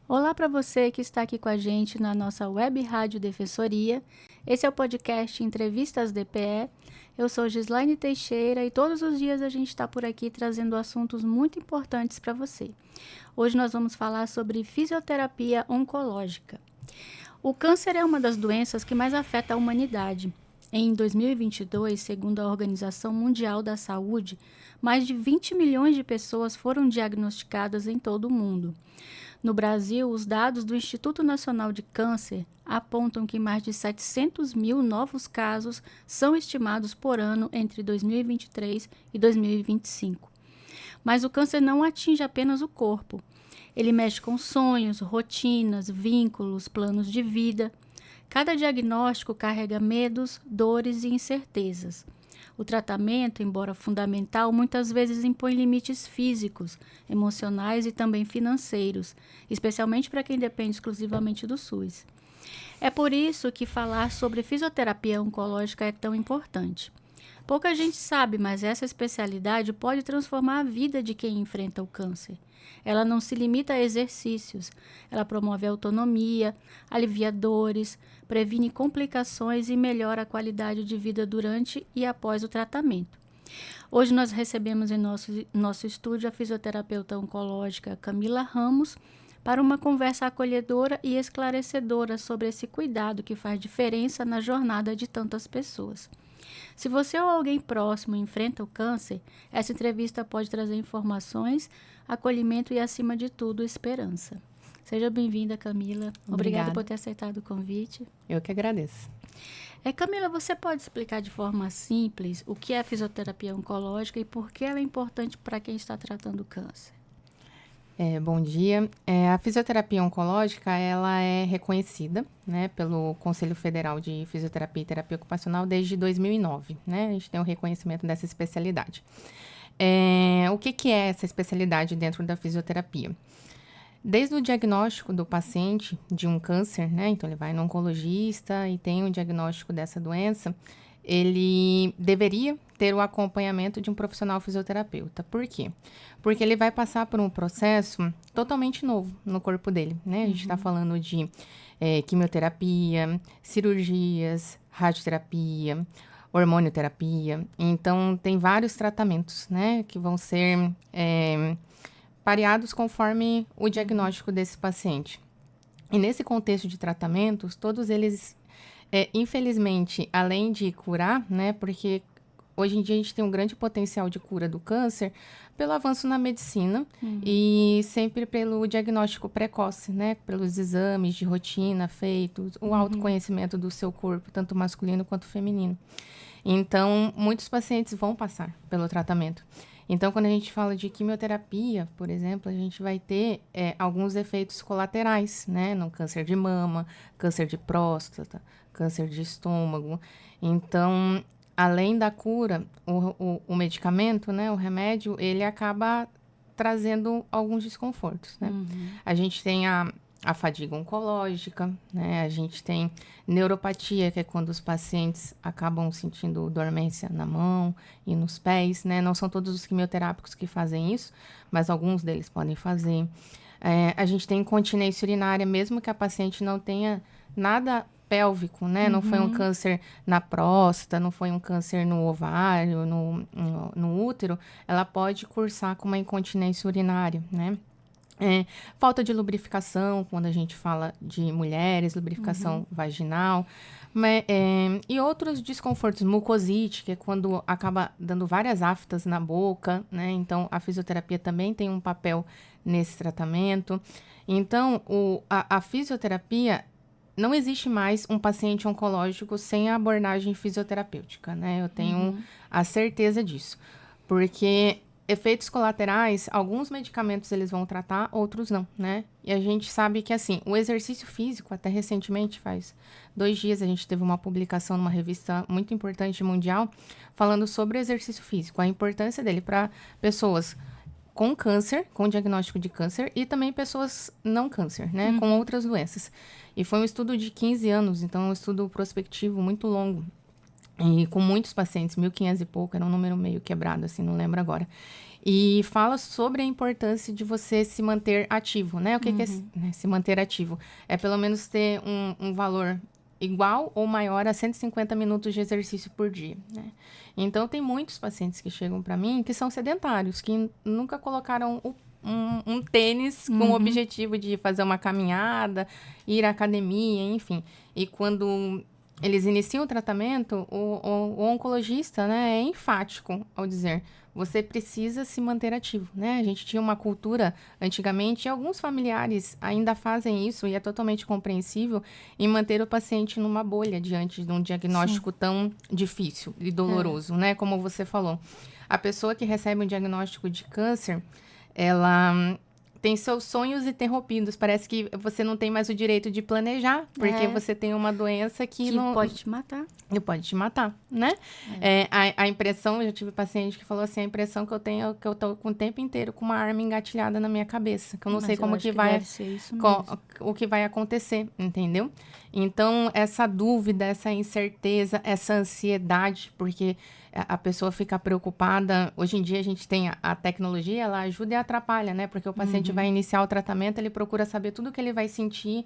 Olá para você que está aqui com a gente na nossa web rádio Defensoria. Esse é o podcast Entrevistas DPE. Eu sou Gislaine Teixeira e todos os dias a gente está por aqui trazendo assuntos muito importantes para você. Hoje nós vamos falar sobre fisioterapia oncológica. O câncer é uma das doenças que mais afeta a humanidade. Em 2022, segundo a Organização Mundial da Saúde, mais de 20 milhões de pessoas foram diagnosticadas em todo o mundo. No Brasil, os dados do Instituto Nacional de Câncer apontam que mais de 700 mil novos casos são estimados por ano entre 2023 e 2025. Mas o câncer não atinge apenas o corpo. Ele mexe com sonhos, rotinas, vínculos, planos de vida. Cada diagnóstico carrega medos, dores e incertezas. O tratamento, embora fundamental, muitas vezes impõe limites físicos, emocionais e também financeiros, especialmente para quem depende exclusivamente do SUS. É por isso que falar sobre fisioterapia oncológica é tão importante. Pouca gente sabe, mas essa especialidade pode transformar a vida de quem enfrenta o câncer. Ela não se limita a exercícios, ela promove a autonomia, alivia dores, previne complicações e melhora a qualidade de vida durante e após o tratamento. Hoje nós recebemos em nosso estúdio a fisioterapeuta oncológica Camila Ramos para uma conversa acolhedora e esclarecedora sobre esse cuidado que faz diferença na jornada de tantas pessoas. Se você ou alguém próximo enfrenta o câncer, essa entrevista pode trazer informações, acolhimento e, acima de tudo, esperança. Seja bem-vinda, Camila. Obrigada por ter aceitado o convite. Eu que agradeço. Camila, você pode explicar de forma simples o que é a fisioterapia oncológica e por que ela é importante para quem está tratando o câncer? Bom dia. A fisioterapia oncológica, ela é reconhecida, né, pelo Conselho Federal de Fisioterapia e Terapia Ocupacional desde 2009, né? A gente tem o reconhecimento dessa especialidade. O que é essa especialidade dentro da fisioterapia? Desde o diagnóstico do paciente de um câncer, né? Então, ele vai no oncologista e tem um diagnóstico dessa doença, ele deveria ter o acompanhamento de um profissional fisioterapeuta. Por quê? Porque ele vai passar por um processo totalmente novo no corpo dele, né? A gente está falando de quimioterapia, cirurgias, radioterapia, hormonioterapia. Então, tem vários tratamentos, né? Que vão ser pareados conforme o diagnóstico desse paciente. E nesse contexto de tratamentos, todos eles, infelizmente, além de curar, né? Porque hoje em dia a gente tem um grande potencial de cura do câncer pelo avanço na medicina e sempre pelo diagnóstico precoce, né? Pelos exames de rotina feitos, o autoconhecimento do seu corpo, tanto masculino quanto feminino. Então, muitos pacientes vão passar pelo tratamento. Então, quando a gente fala de quimioterapia, por exemplo, a gente vai ter alguns efeitos colaterais, né? No câncer de mama, câncer de próstata, câncer de estômago. Então, além da cura, o medicamento, né? O remédio, ele acaba trazendo alguns desconfortos, né? A gente tem a fadiga oncológica, né? A gente tem neuropatia, que é quando os pacientes acabam sentindo dormência na mão e nos pés, né? Não são todos os quimioterápicos que fazem isso, mas alguns deles podem fazer. A gente tem incontinência urinária, mesmo que a paciente não tenha nada pélvico, né? Não foi um câncer na próstata, não foi um câncer no ovário, no útero, ela pode cursar com uma incontinência urinária, né? Falta de lubrificação, quando a gente fala de mulheres, lubrificação vaginal, e outros desconfortos, mucosite, que é quando acaba dando várias aftas na boca, né? Então, a fisioterapia também tem um papel nesse tratamento. Então, a fisioterapia, não existe mais um paciente oncológico sem a abordagem fisioterapêutica, né? Eu tenho a certeza disso, porque efeitos colaterais, alguns medicamentos eles vão tratar, outros não, né? E a gente sabe que, assim, o exercício físico, até recentemente, faz 2 dias, a gente teve uma publicação numa revista muito importante mundial, falando sobre o exercício físico, a importância dele para pessoas com câncer, com diagnóstico de câncer, e também pessoas não câncer, né? Com outras doenças. E foi um estudo de 15 anos, então um estudo prospectivo muito longo. E com muitos pacientes, 1.500 e pouco, era um número meio quebrado, assim, não lembro agora. e fala sobre a importância de você se manter ativo, né? O que é né, se manter ativo? É pelo menos ter um valor igual ou maior a 150 minutos de exercício por dia, né? Então, tem muitos pacientes que chegam para mim que são sedentários, que nunca colocaram um tênis com o objetivo de fazer uma caminhada, ir à academia, enfim. E quando eles iniciam o tratamento, o oncologista, né, é enfático ao dizer: você precisa se manter ativo, né? A gente tinha uma cultura antigamente, e alguns familiares ainda fazem isso, e é totalmente compreensível, em manter o paciente numa bolha diante de um diagnóstico tão difícil e doloroso, né? Como você falou. A pessoa que recebe um diagnóstico de câncer, ela tem seus sonhos interrompidos. Parece que você não tem mais o direito de planejar, porque você tem uma doença que não... pode te matar. E pode te matar, né? A impressão, eu já tive paciente que falou assim, a impressão que eu tenho é que eu tô com o tempo inteiro com uma arma engatilhada na minha cabeça, que eu não sei como que vai... Deve ser isso mesmo. O que vai acontecer, entendeu? Então, essa dúvida, essa incerteza, essa ansiedade, porque a pessoa fica preocupada. Hoje em dia, a gente tem a tecnologia, ela ajuda e atrapalha, né? Porque o paciente vai iniciar o tratamento, ele procura saber tudo o que ele vai sentir.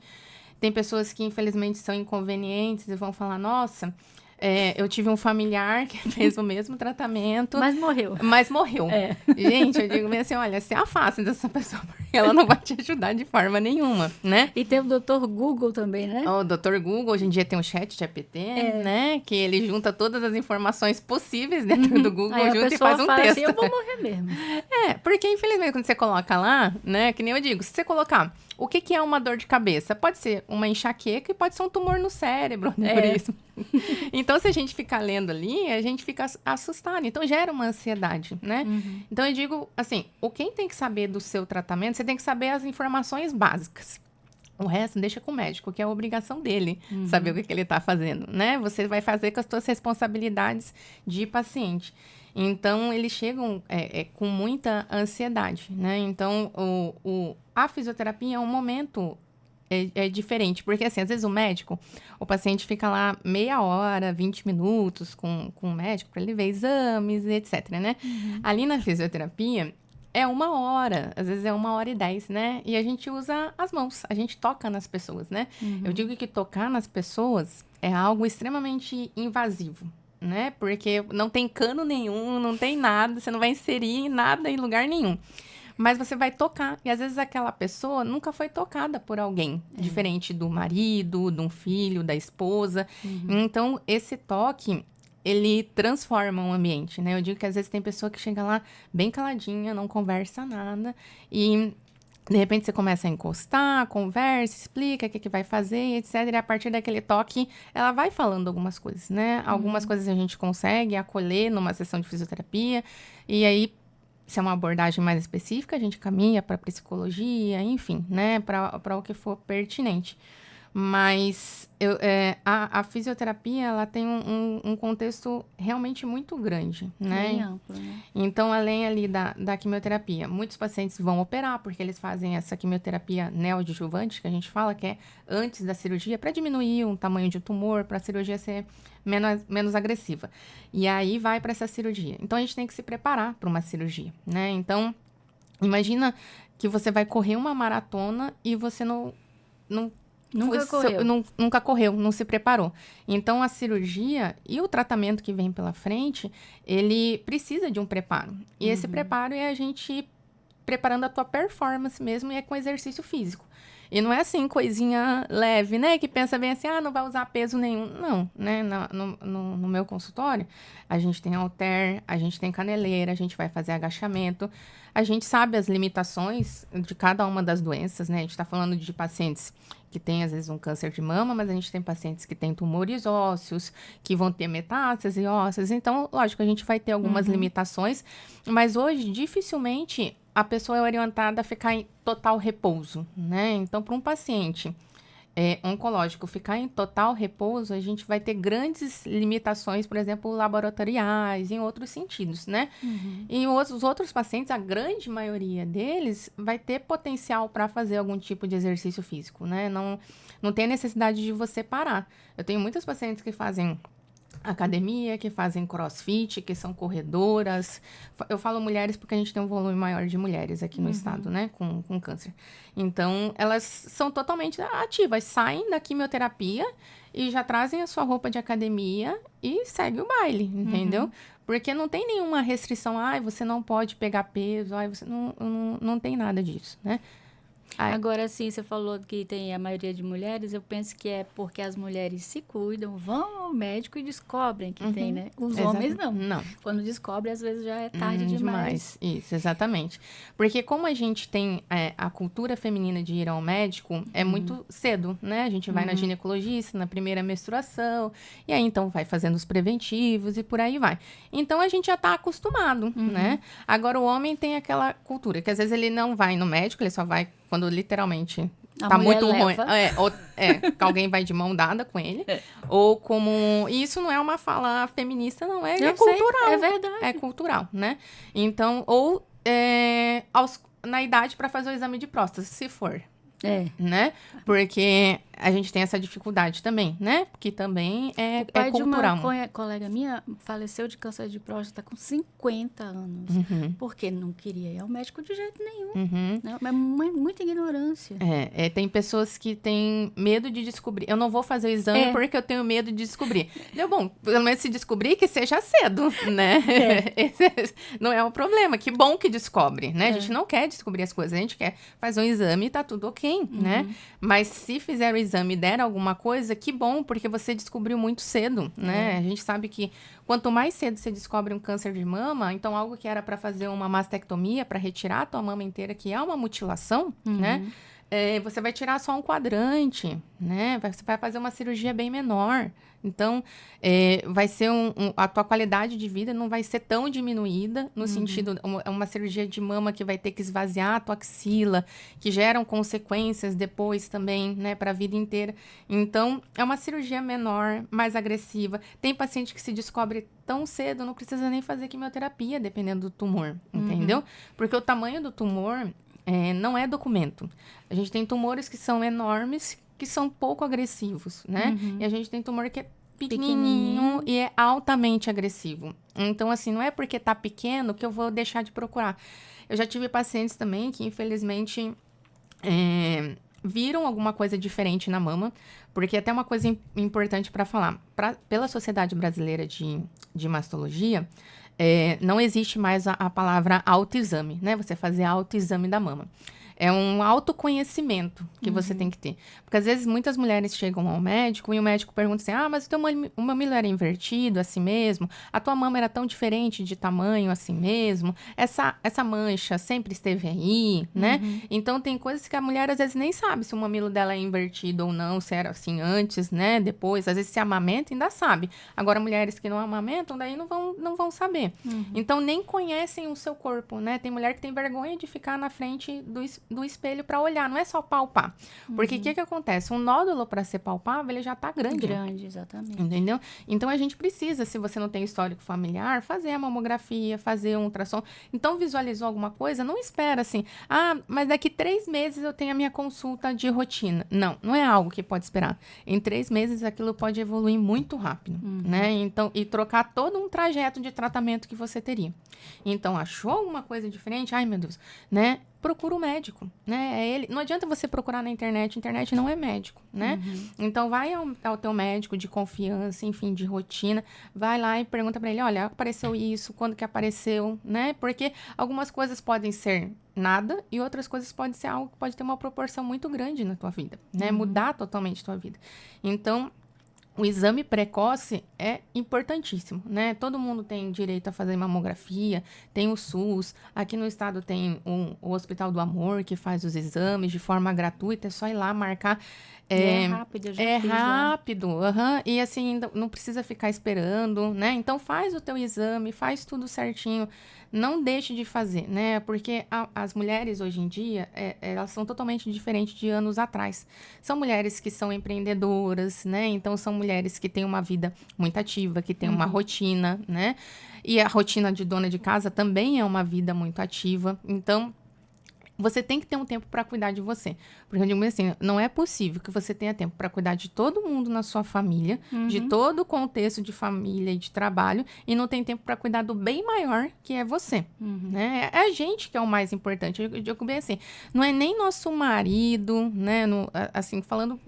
Tem pessoas que, infelizmente, são inconvenientes e vão falar: nossa, eu tive um familiar que fez o mesmo tratamento. Mas morreu. Gente, eu digo bem assim: olha, se afaste dessa pessoa, porque ela não vai te ajudar de forma nenhuma, né? E tem o Dr. Google também, né? O Dr. Google, hoje em dia tem o chat GPT, né? Que ele junta todas as informações possíveis dentro do Google, junta e faz um texto. Assim, eu vou morrer mesmo. Porque infelizmente quando você coloca lá, né? Que nem eu digo, se você colocar o que é uma dor de cabeça, pode ser uma enxaqueca e pode ser um tumor no cérebro, né? Por isso. Então, se a gente ficar lendo ali, a gente fica assustado. Então, gera uma ansiedade, né? Então, eu digo assim, quem tem que saber do seu tratamento, você tem que saber as informações básicas. O resto deixa com o médico, que é a obrigação dele saber o que ele está fazendo, né? Você vai fazer com as suas responsabilidades de paciente. Então, eles chegam com muita ansiedade, né? Então, a fisioterapia é um momento diferente, porque assim, às vezes o paciente fica lá meia hora, 20 minutos com o médico para ele ver exames, etc, né? Ali na fisioterapia, é 1 hora, às vezes é 1h10, né? E a gente usa as mãos, a gente toca nas pessoas, né? Eu digo que tocar nas pessoas é algo extremamente invasivo, né? Porque não tem cano nenhum, não tem nada, você não vai inserir nada em lugar nenhum. Mas você vai tocar, e às vezes aquela pessoa nunca foi tocada por alguém, diferente do marido, de um filho, da esposa. Então, esse toque, ele transforma o ambiente, né? Eu digo que às vezes tem pessoa que chega lá bem caladinha, não conversa nada, e de repente você começa a encostar, conversa, explica o que vai fazer, etc. E a partir daquele toque, ela vai falando algumas coisas, né? Algumas coisas a gente consegue acolher numa sessão de fisioterapia, e aí, se é uma abordagem mais específica, a gente caminha para psicologia, enfim, né? Para o que for pertinente. Mas a fisioterapia, ela tem um contexto realmente muito grande, né? Bem amplo, né? Então, além ali da quimioterapia, muitos pacientes vão operar, porque eles fazem essa quimioterapia neoadjuvante, que a gente fala, que é antes da cirurgia, para diminuir o tamanho de tumor, para a cirurgia ser menos agressiva. E aí vai para essa cirurgia. Então, a gente tem que se preparar para uma cirurgia, né? Então, imagina que você vai correr uma maratona e você nunca correu, não se preparou. Então, a cirurgia e o tratamento que vem pela frente, ele precisa de um preparo. E esse preparo é a gente preparando a tua performance mesmo, e é com exercício físico. E não é assim, coisinha leve, né? Que pensa bem assim, não vai usar peso nenhum. Não, né? No meu consultório, a gente tem halter, a gente tem caneleira, a gente vai fazer agachamento. A gente sabe as limitações de cada uma das doenças, né? A gente está falando de pacientes que têm, às vezes, um câncer de mama, mas a gente tem pacientes que têm tumores ósseos, que vão ter metástase ósseas. Então, lógico, a gente vai ter algumas limitações, mas hoje, dificilmente, a pessoa é orientada a ficar em total repouso, né? Então, para um paciente oncológico ficar em total repouso, a gente vai ter grandes limitações, por exemplo, laboratoriais, em outros sentidos, né? E os outros pacientes, a grande maioria deles, vai ter potencial para fazer algum tipo de exercício físico, né? Não tem necessidade de você parar. Eu tenho muitos pacientes que fazem academia, que fazem crossfit, que são corredoras. Eu falo mulheres porque a gente tem um volume maior de mulheres aqui no estado, né, com câncer. Então, elas são totalmente ativas, saem da quimioterapia e já trazem a sua roupa de academia e segue o baile, entendeu? Porque não tem nenhuma restrição, você não pode pegar peso, você não tem nada disso, né? Agora, sim, você falou que tem a maioria de mulheres, eu penso que é porque as mulheres se cuidam, vão ao médico e descobrem que tem, né? Os homens não. Não. Quando descobrem, às vezes já é tarde demais. Isso, exatamente. Porque como a gente tem a cultura feminina de ir ao médico, é muito cedo, né? A gente vai na ginecologista, na primeira menstruação, e aí então vai fazendo os preventivos e por aí vai. Então a gente já tá acostumado, né? Agora o homem tem aquela cultura que às vezes ele não vai no médico, ele só vai quando literalmente tá muito ruim. Que alguém vai de mão dada com ele. Ou como... E isso não é uma fala feminista, não. É cultural. É verdade. É cultural, né? Então, na idade para fazer o exame de próstata, se for. Né? Porque a gente tem essa dificuldade também, né? Que também é cultural. O pai de uma colega minha faleceu de câncer de próstata com 50 anos. Porque não queria ir ao médico de jeito nenhum. Né? Mas muita ignorância. Tem pessoas que têm medo de descobrir. Eu não vou fazer o exame porque eu tenho medo de descobrir. Deu bom, pelo menos se descobrir que seja cedo, né? Esse não é um problema. Que bom que descobre, né? A gente não quer descobrir as coisas, a gente quer fazer um exame e tá tudo ok. Né? Mas se fizer o exame e der alguma coisa, que bom, porque você descobriu muito cedo, né? A gente sabe que quanto mais cedo você descobre um câncer de mama, então algo que era para fazer uma mastectomia, para retirar a tua mama inteira, que é uma mutilação, né? Você vai tirar só um quadrante, né? Você vai fazer uma cirurgia bem menor. Então, vai ser a tua qualidade de vida não vai ser tão diminuída, no sentido, uma cirurgia de mama que vai ter que esvaziar a tua axila, que geram consequências depois também, né, para a vida inteira. Então, é uma cirurgia menor, mais agressiva. Tem paciente que se descobre tão cedo, não precisa nem fazer quimioterapia, dependendo do tumor, entendeu? Porque o tamanho do tumor não é documento. A gente tem tumores que são enormes, que são pouco agressivos, né? E a gente tem tumor que é pequenininho e é altamente agressivo. Então, assim, não é porque tá pequeno que eu vou deixar de procurar. Eu já tive pacientes também que, infelizmente, viram alguma coisa diferente na mama, porque até uma coisa importante para falar. Pela Sociedade Brasileira de Mastologia, não existe mais a palavra autoexame, né? Você fazer autoexame da mama. É um autoconhecimento que você tem que ter. Porque, às vezes, muitas mulheres chegam ao médico e o médico pergunta assim, mas o mamilo era invertido assim mesmo? A tua mama era tão diferente de tamanho assim mesmo? Essa mancha sempre esteve aí, né? Então, tem coisas que a mulher, às vezes, nem sabe se o mamilo dela é invertido ou não, se era assim antes, né? Depois, às vezes, se amamenta, ainda sabe. Agora, mulheres que não amamentam, daí não vão saber. Então, nem conhecem o seu corpo, né? Tem mulher que tem vergonha de ficar na frente do espelho para olhar, não é só palpar. Porque o que acontece? Um nódulo, para ser palpável, ele já tá grande. Grande, exatamente. Entendeu? Então, a gente precisa, se você não tem histórico familiar, fazer a mamografia, fazer um ultrassom. Então, visualizou alguma coisa? Não espera assim, mas daqui 3 meses eu tenho a minha consulta de rotina. Não é algo que pode esperar. Em 3 meses, aquilo pode evoluir muito rápido, né? Então, e trocar todo um trajeto de tratamento que você teria. Então, achou alguma coisa diferente? Ai, meu Deus, né? Procura o médico, né? Não adianta você procurar na internet não é médico, né? Então, vai ao teu médico de confiança, enfim, de rotina, vai lá e pergunta para ele, olha, apareceu isso, quando que apareceu, né? Porque algumas coisas podem ser nada e outras coisas podem ser algo que pode ter uma proporção muito grande na tua vida, né? Mudar totalmente a tua vida. Então, o exame precoce é importantíssimo, né? Todo mundo tem direito a fazer mamografia, tem o SUS, aqui no estado tem o Hospital do Amor, que faz os exames de forma gratuita, é só ir lá marcar. É rápido, eu já fiz rápido, e assim, não precisa ficar esperando, né? Então, faz o teu exame, faz tudo certinho, não deixe de fazer, né? Porque as mulheres hoje em dia, elas são totalmente diferentes de anos atrás. São mulheres que são empreendedoras, né? Então, são mulheres que têm uma vida muito ativa, que têm uma rotina, né? E a rotina de dona de casa também é uma vida muito ativa. Então, você tem que ter um tempo para cuidar de você. Porque eu digo assim, não é possível que você tenha tempo para cuidar de todo mundo na sua família, de todo o contexto de família e de trabalho, e não tem tempo para cuidar do bem maior, que é você. Né? É a gente que é o mais importante. Eu digo bem assim, não é nem nosso marido, né? Assim, falando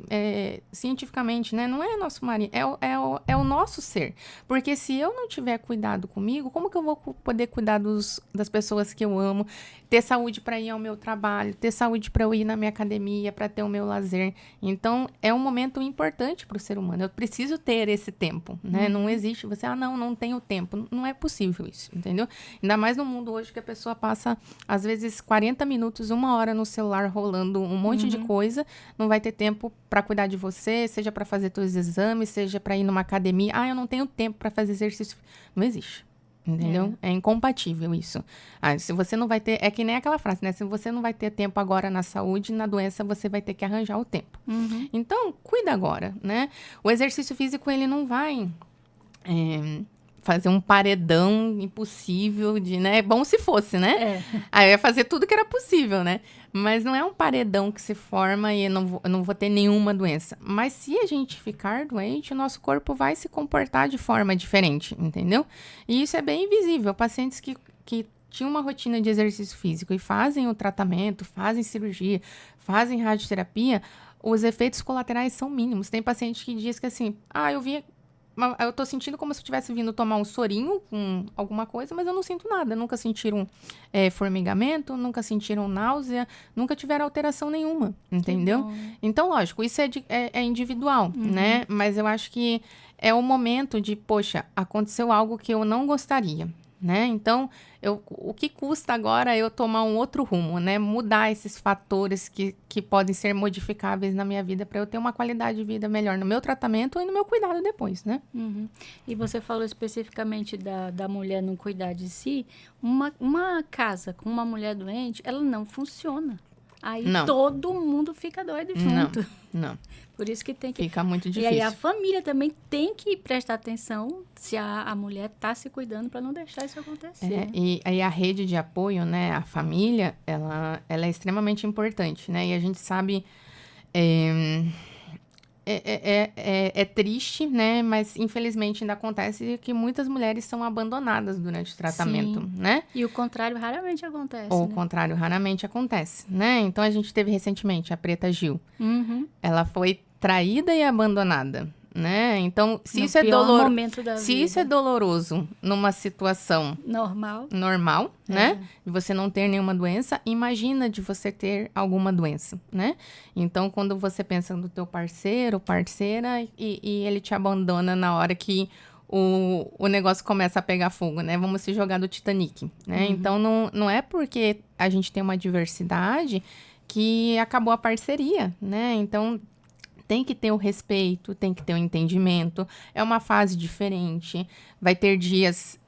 cientificamente, né? Não é nosso marido, é o nosso ser. Porque se eu não tiver cuidado comigo, como que eu vou poder cuidar das pessoas que eu amo, ter saúde para ir ao meu trabalho, ter saúde para eu ir na minha academia, para ter o meu lazer? Então, é um momento importante para o ser humano. Eu preciso ter esse tempo, né? Não existe você, não tenho tempo. Não é possível isso, entendeu? Ainda mais no mundo hoje que a pessoa passa, às vezes, 40 minutos, 1 hora no celular rolando um monte de coisa, não vai ter tempo para cuidar de você, seja para fazer seus exames, seja para ir numa academia. Eu não tenho tempo para fazer exercício. Não existe. Entendeu? É incompatível isso. Se você não vai ter... É que nem aquela frase, né? Se você não vai ter tempo agora na saúde, na doença, você vai ter que arranjar o tempo. Então, cuida agora, né? O exercício físico, ele não vai... fazer um paredão impossível de, né? Bom se fosse, né? Aí eu ia fazer tudo que era possível, né? Mas não é um paredão que se forma e eu não vou ter nenhuma doença. Mas se a gente ficar doente, o nosso corpo vai se comportar de forma diferente, entendeu? E isso é bem invisível. Pacientes que tinham uma rotina de exercício físico e fazem o tratamento, fazem cirurgia, fazem radioterapia, os efeitos colaterais são mínimos. Tem paciente que diz que assim, eu tô sentindo como se eu tivesse vindo tomar um sorinho com alguma coisa, mas eu não sinto nada. Nunca sentiram formigamento, nunca sentiram náusea, nunca tiveram alteração nenhuma, entendeu? Então, lógico, isso é individual, né? Mas eu acho que é o momento de, poxa, aconteceu algo que eu não gostaria, né? Então, o que custa agora eu tomar um outro rumo, né? Mudar esses fatores que podem ser modificáveis na minha vida para eu ter uma qualidade de vida melhor no meu tratamento e no meu cuidado depois, né? E você falou especificamente da mulher não cuidar de si. Uma casa com uma mulher doente, ela não funciona. Aí todo mundo fica doido junto. Não. Por isso que tem que... Fica muito difícil. E aí a família também tem que prestar atenção se a mulher está se cuidando para não deixar isso acontecer. E aí a rede de apoio, né? A família, ela é extremamente importante, né? E a gente sabe... É triste, né? Mas infelizmente ainda acontece que muitas mulheres são abandonadas durante o tratamento, né? E o contrário raramente acontece. Ou o contrário raramente acontece, né? Então a gente teve recentemente a Preta Gil. Ela foi traída e abandonada, né? Então, se isso é doloroso numa situação normal, né? De você não ter nenhuma doença, imagina de você ter alguma doença, né? Então, quando você pensa no teu parceiro, parceira, e ele te abandona na hora que o negócio começa a pegar fogo, né? Vamos se jogar do Titanic, né? Então, não é porque a gente tem uma diversidade que acabou a parceria, né? Então, tem que ter o respeito, tem que ter o entendimento. É uma fase diferente. Vai ter dias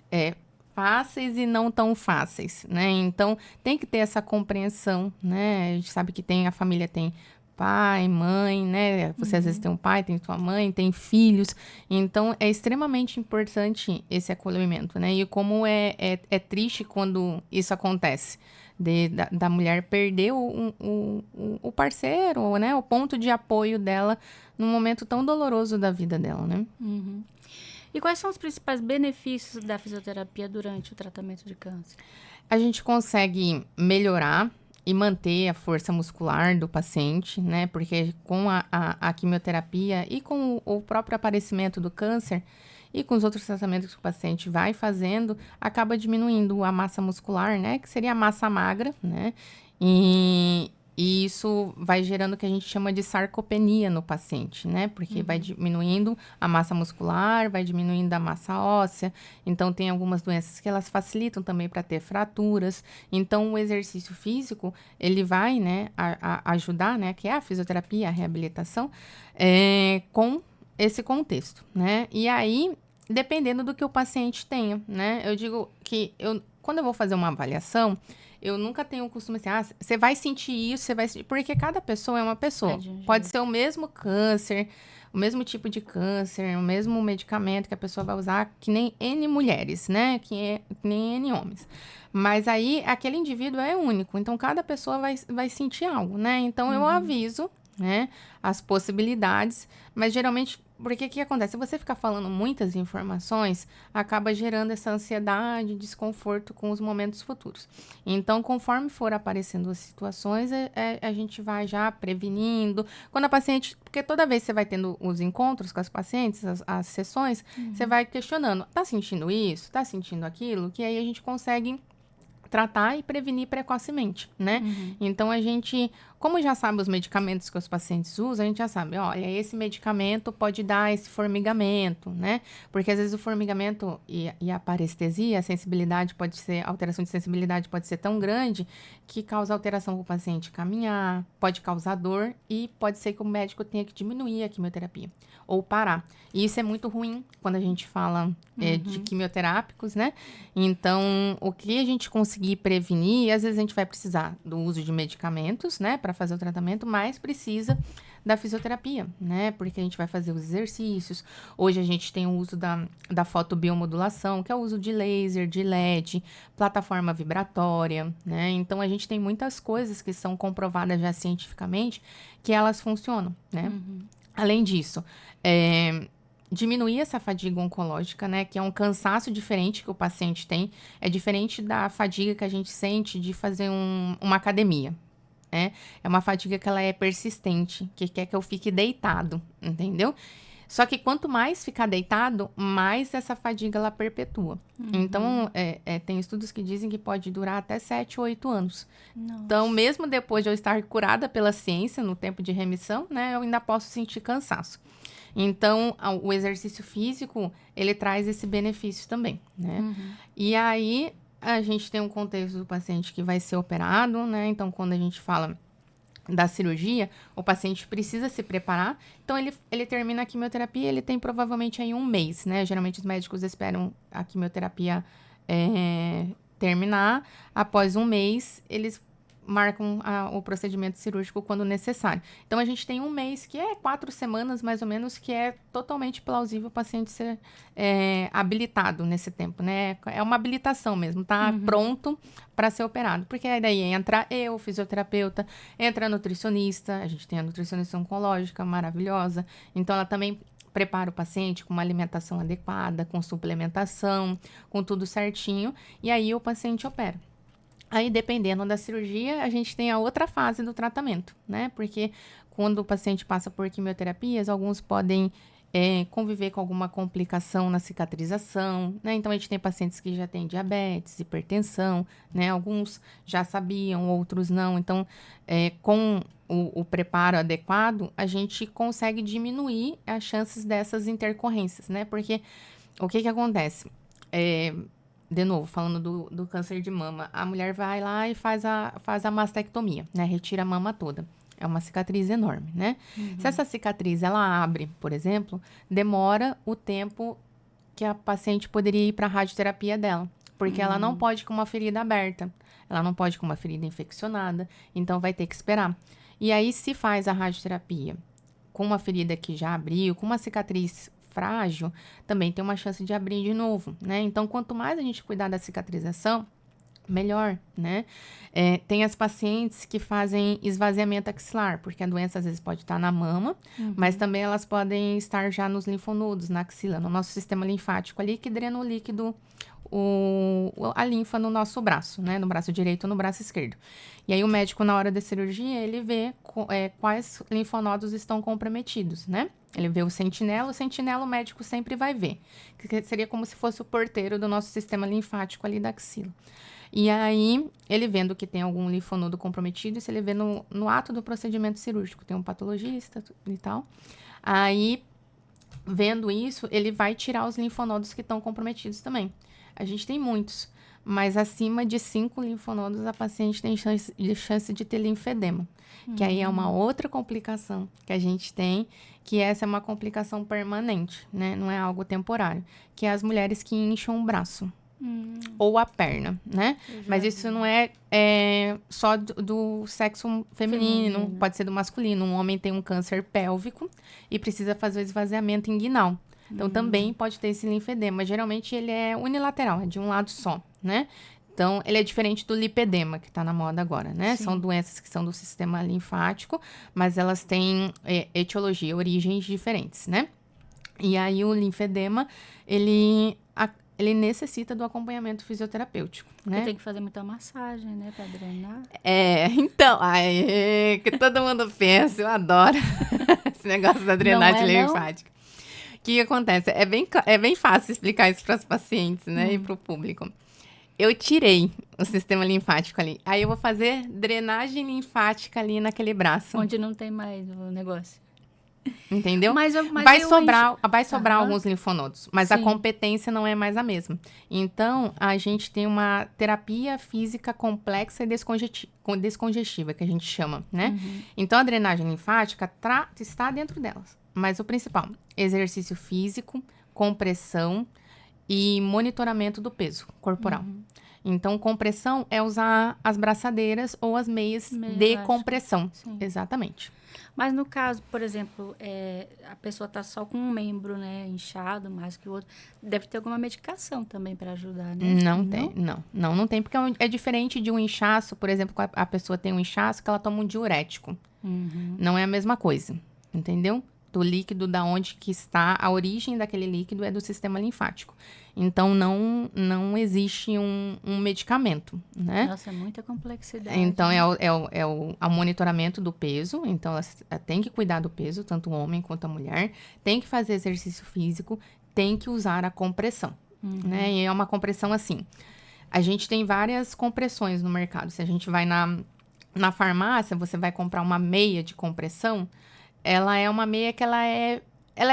fáceis e não tão fáceis, né? Então, tem que ter essa compreensão, né? A gente sabe que a família tem pai, mãe, né? Você às vezes tem um pai, tem tua mãe, tem filhos. Então, é extremamente importante esse acolhimento, né? E como é triste quando isso acontece. Da mulher perder o parceiro, né? O ponto de apoio dela num momento tão doloroso da vida dela, né? E quais são os principais benefícios da fisioterapia durante o tratamento de câncer? A gente consegue melhorar e manter a força muscular do paciente, né? Porque com a quimioterapia e com o próprio aparecimento do câncer e com os outros tratamentos que o paciente vai fazendo, acaba diminuindo a massa muscular, né? Que seria a massa magra, né? E isso vai gerando o que a gente chama de sarcopenia no paciente, né? Porque vai diminuindo a massa muscular, vai diminuindo a massa óssea. Então, tem algumas doenças que elas facilitam também para ter fraturas. Então, o exercício físico, ele vai, né, ajudar, né? Que é a fisioterapia, a reabilitação, com esse contexto, né? E aí, dependendo do que o paciente tenha, né? Eu digo que quando eu vou fazer uma avaliação, eu nunca tenho o costume assim, você vai sentir isso, porque cada pessoa é uma pessoa. Pode ser o mesmo câncer, o mesmo tipo de câncer, o mesmo medicamento que a pessoa vai usar, que nem N mulheres, né? Que nem N homens. Mas aí, aquele indivíduo é único, então cada pessoa vai sentir algo, né? Então, eu aviso, né, as possibilidades, mas geralmente, porque o que acontece? Se você ficar falando muitas informações, acaba gerando essa ansiedade, desconforto com os momentos futuros. Então, conforme for aparecendo as situações, a gente vai já prevenindo. Quando a paciente, porque toda vez que você vai tendo os encontros com as pacientes, as sessões, você vai questionando, tá sentindo isso? Tá sentindo aquilo? Que aí a gente consegue tratar e prevenir precocemente, né? Então, a gente, como já sabe os medicamentos que os pacientes usam, a gente já sabe, olha, esse medicamento pode dar esse formigamento, né? Porque, às vezes, o formigamento e a parestesia, a sensibilidade pode ser, a alteração de sensibilidade pode ser tão grande que causa alteração para o paciente caminhar, pode causar dor e pode ser que o médico tenha que diminuir a quimioterapia ou parar. E isso é muito ruim quando a gente fala de quimioterápicos, né? Então, o que a gente conseguir prevenir, às vezes a gente vai precisar do uso de medicamentos, né, para fazer o tratamento, mas precisa da fisioterapia, né, porque a gente vai fazer os exercícios. Hoje a gente tem o uso da fotobiomodulação, que é o uso de laser, de LED, plataforma vibratória, né, então a gente tem muitas coisas que são comprovadas já cientificamente que elas funcionam, né. Além disso, diminuir essa fadiga oncológica, né, que é um cansaço diferente que o paciente tem, é diferente da fadiga que a gente sente de fazer uma academia, né? É uma fadiga que ela é persistente, que quer que eu fique deitado, entendeu? Só que quanto mais ficar deitado, mais essa fadiga ela perpetua. Então, tem estudos que dizem que pode durar até 7 ou 8 anos. Nossa. Então, mesmo depois de eu estar curada pela ciência, no tempo de remissão, né, eu ainda posso sentir cansaço. Então, o exercício físico, ele traz esse benefício também, né? E aí, a gente tem um contexto do paciente que vai ser operado, né? Então, quando a gente fala da cirurgia, o paciente precisa se preparar. Então, ele termina a quimioterapia, ele tem provavelmente aí 1 mês, né? Geralmente, os médicos esperam a quimioterapia terminar. Após 1 mês, eles marcam o procedimento cirúrgico quando necessário. Então, a gente tem 1 mês, que é 4 semanas, mais ou menos, que é totalmente plausível o paciente ser habilitado nesse tempo, né? É uma habilitação mesmo, tá pronto para ser operado. Porque aí daí entra eu, fisioterapeuta, entra a nutricionista, a gente tem a nutricionista oncológica maravilhosa, então ela também prepara o paciente com uma alimentação adequada, com suplementação, com tudo certinho, e aí o paciente opera. Aí, dependendo da cirurgia, a gente tem a outra fase do tratamento, né? Porque quando o paciente passa por quimioterapias, alguns podem conviver com alguma complicação na cicatrização, né? Então, a gente tem pacientes que já têm diabetes, hipertensão, né? Alguns já sabiam, outros não. Então, com o preparo adequado, a gente consegue diminuir as chances dessas intercorrências, né? Porque o que acontece? De novo, falando do câncer de mama, a mulher vai lá e faz a mastectomia, né? Retira a mama toda. É uma cicatriz enorme, né? Se essa cicatriz, ela abre, por exemplo, demora o tempo que a paciente poderia ir para a radioterapia dela. Porque ela não pode com uma ferida aberta. Ela não pode com uma ferida infeccionada. Então, vai ter que esperar. E aí, se faz a radioterapia com uma ferida que já abriu, com uma cicatriz frágil, também tem uma chance de abrir de novo, né? Então, quanto mais a gente cuidar da cicatrização, melhor, né? Tem as pacientes que fazem esvaziamento axilar, porque a doença às vezes pode estar na mama, mas também elas podem estar já nos linfonodos, na axila, no nosso sistema linfático ali, que drena o líquido, a linfa no nosso braço, né? No braço direito ou no braço esquerdo. E aí o médico, na hora da cirurgia, ele vê quais linfonodos estão comprometidos, né? Ele vê o sentinela o médico sempre vai ver. Que seria como se fosse o porteiro do nosso sistema linfático ali da axila. E aí, ele vendo que tem algum linfonodo comprometido, isso ele vê no ato do procedimento cirúrgico. Tem um patologista e tal. Aí, vendo isso, ele vai tirar os linfonodos que estão comprometidos também. A gente tem muitos, mas acima de 5 linfonodos, a paciente tem chance de ter linfedema. Que aí é uma outra complicação que a gente tem, que essa é uma complicação permanente, né? Não é algo temporário. Que é as mulheres que incham o braço, ou a perna, né? Mas isso não é só do sexo feminino, pode ser do masculino. Um homem tem um câncer pélvico e precisa fazer o esvaziamento inguinal. Então, também pode ter esse linfedema. Geralmente, ele é unilateral, é de um lado só, né? Então, ele é diferente do lipedema, que está na moda agora, né? Sim. São doenças que são do sistema linfático, mas elas têm etiologia, origens diferentes, né? E aí, o linfedema, ele necessita do acompanhamento fisioterapêutico, né? Você tem que fazer muita massagem, né? Pra drenar. Então, que todo mundo pensa, eu adoro esse negócio da drenagem linfática. O que acontece? É bem fácil explicar isso para os pacientes, né? E para o público. Eu tirei o sistema linfático ali. Aí eu vou fazer drenagem linfática ali naquele braço. Onde não tem mais o negócio. Entendeu? Mas vai sobrar alguns linfonodos, mas a Sim. competência não é mais a mesma. Então, a gente tem uma terapia física complexa e descongestiva, que a gente chama, né? Então, a drenagem linfática está dentro delas. Mas o principal, exercício físico, compressão e monitoramento do peso corporal. Então, compressão é usar as braçadeiras ou as meias de compressão. Sim. Exatamente. Mas no caso, por exemplo, a pessoa tá só com um membro, né, inchado mais que o outro, deve ter alguma medicação também para ajudar, né? Não tem, porque é diferente de um inchaço, por exemplo, a pessoa tem um inchaço que ela toma um diurético. Não é a mesma coisa, entendeu? Do líquido, da onde que está, a origem daquele líquido é do sistema linfático. Então, não existe um medicamento, né? Nossa, é muita complexidade. Então, é o monitoramento do peso. Então, ela tem que cuidar do peso, tanto o homem quanto a mulher. Tem que fazer exercício físico, tem que usar a compressão, né? E é uma compressão assim. A gente tem várias compressões no mercado. Se a gente vai na farmácia, você vai comprar uma meia de compressão, ela é uma meia que ela é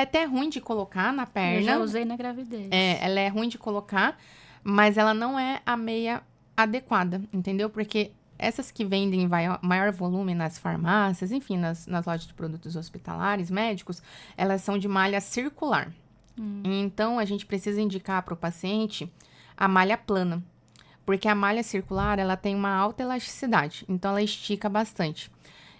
até ruim de colocar na perna. Eu já usei na gravidez. Ela é ruim de colocar, mas ela não é a meia adequada, entendeu? Porque essas que vendem maior volume nas farmácias, enfim, nas lojas de produtos hospitalares, médicos, elas são de malha circular. Então, a gente precisa indicar para o paciente a malha plana. Porque a malha circular, ela tem uma alta elasticidade. Então, ela estica bastante.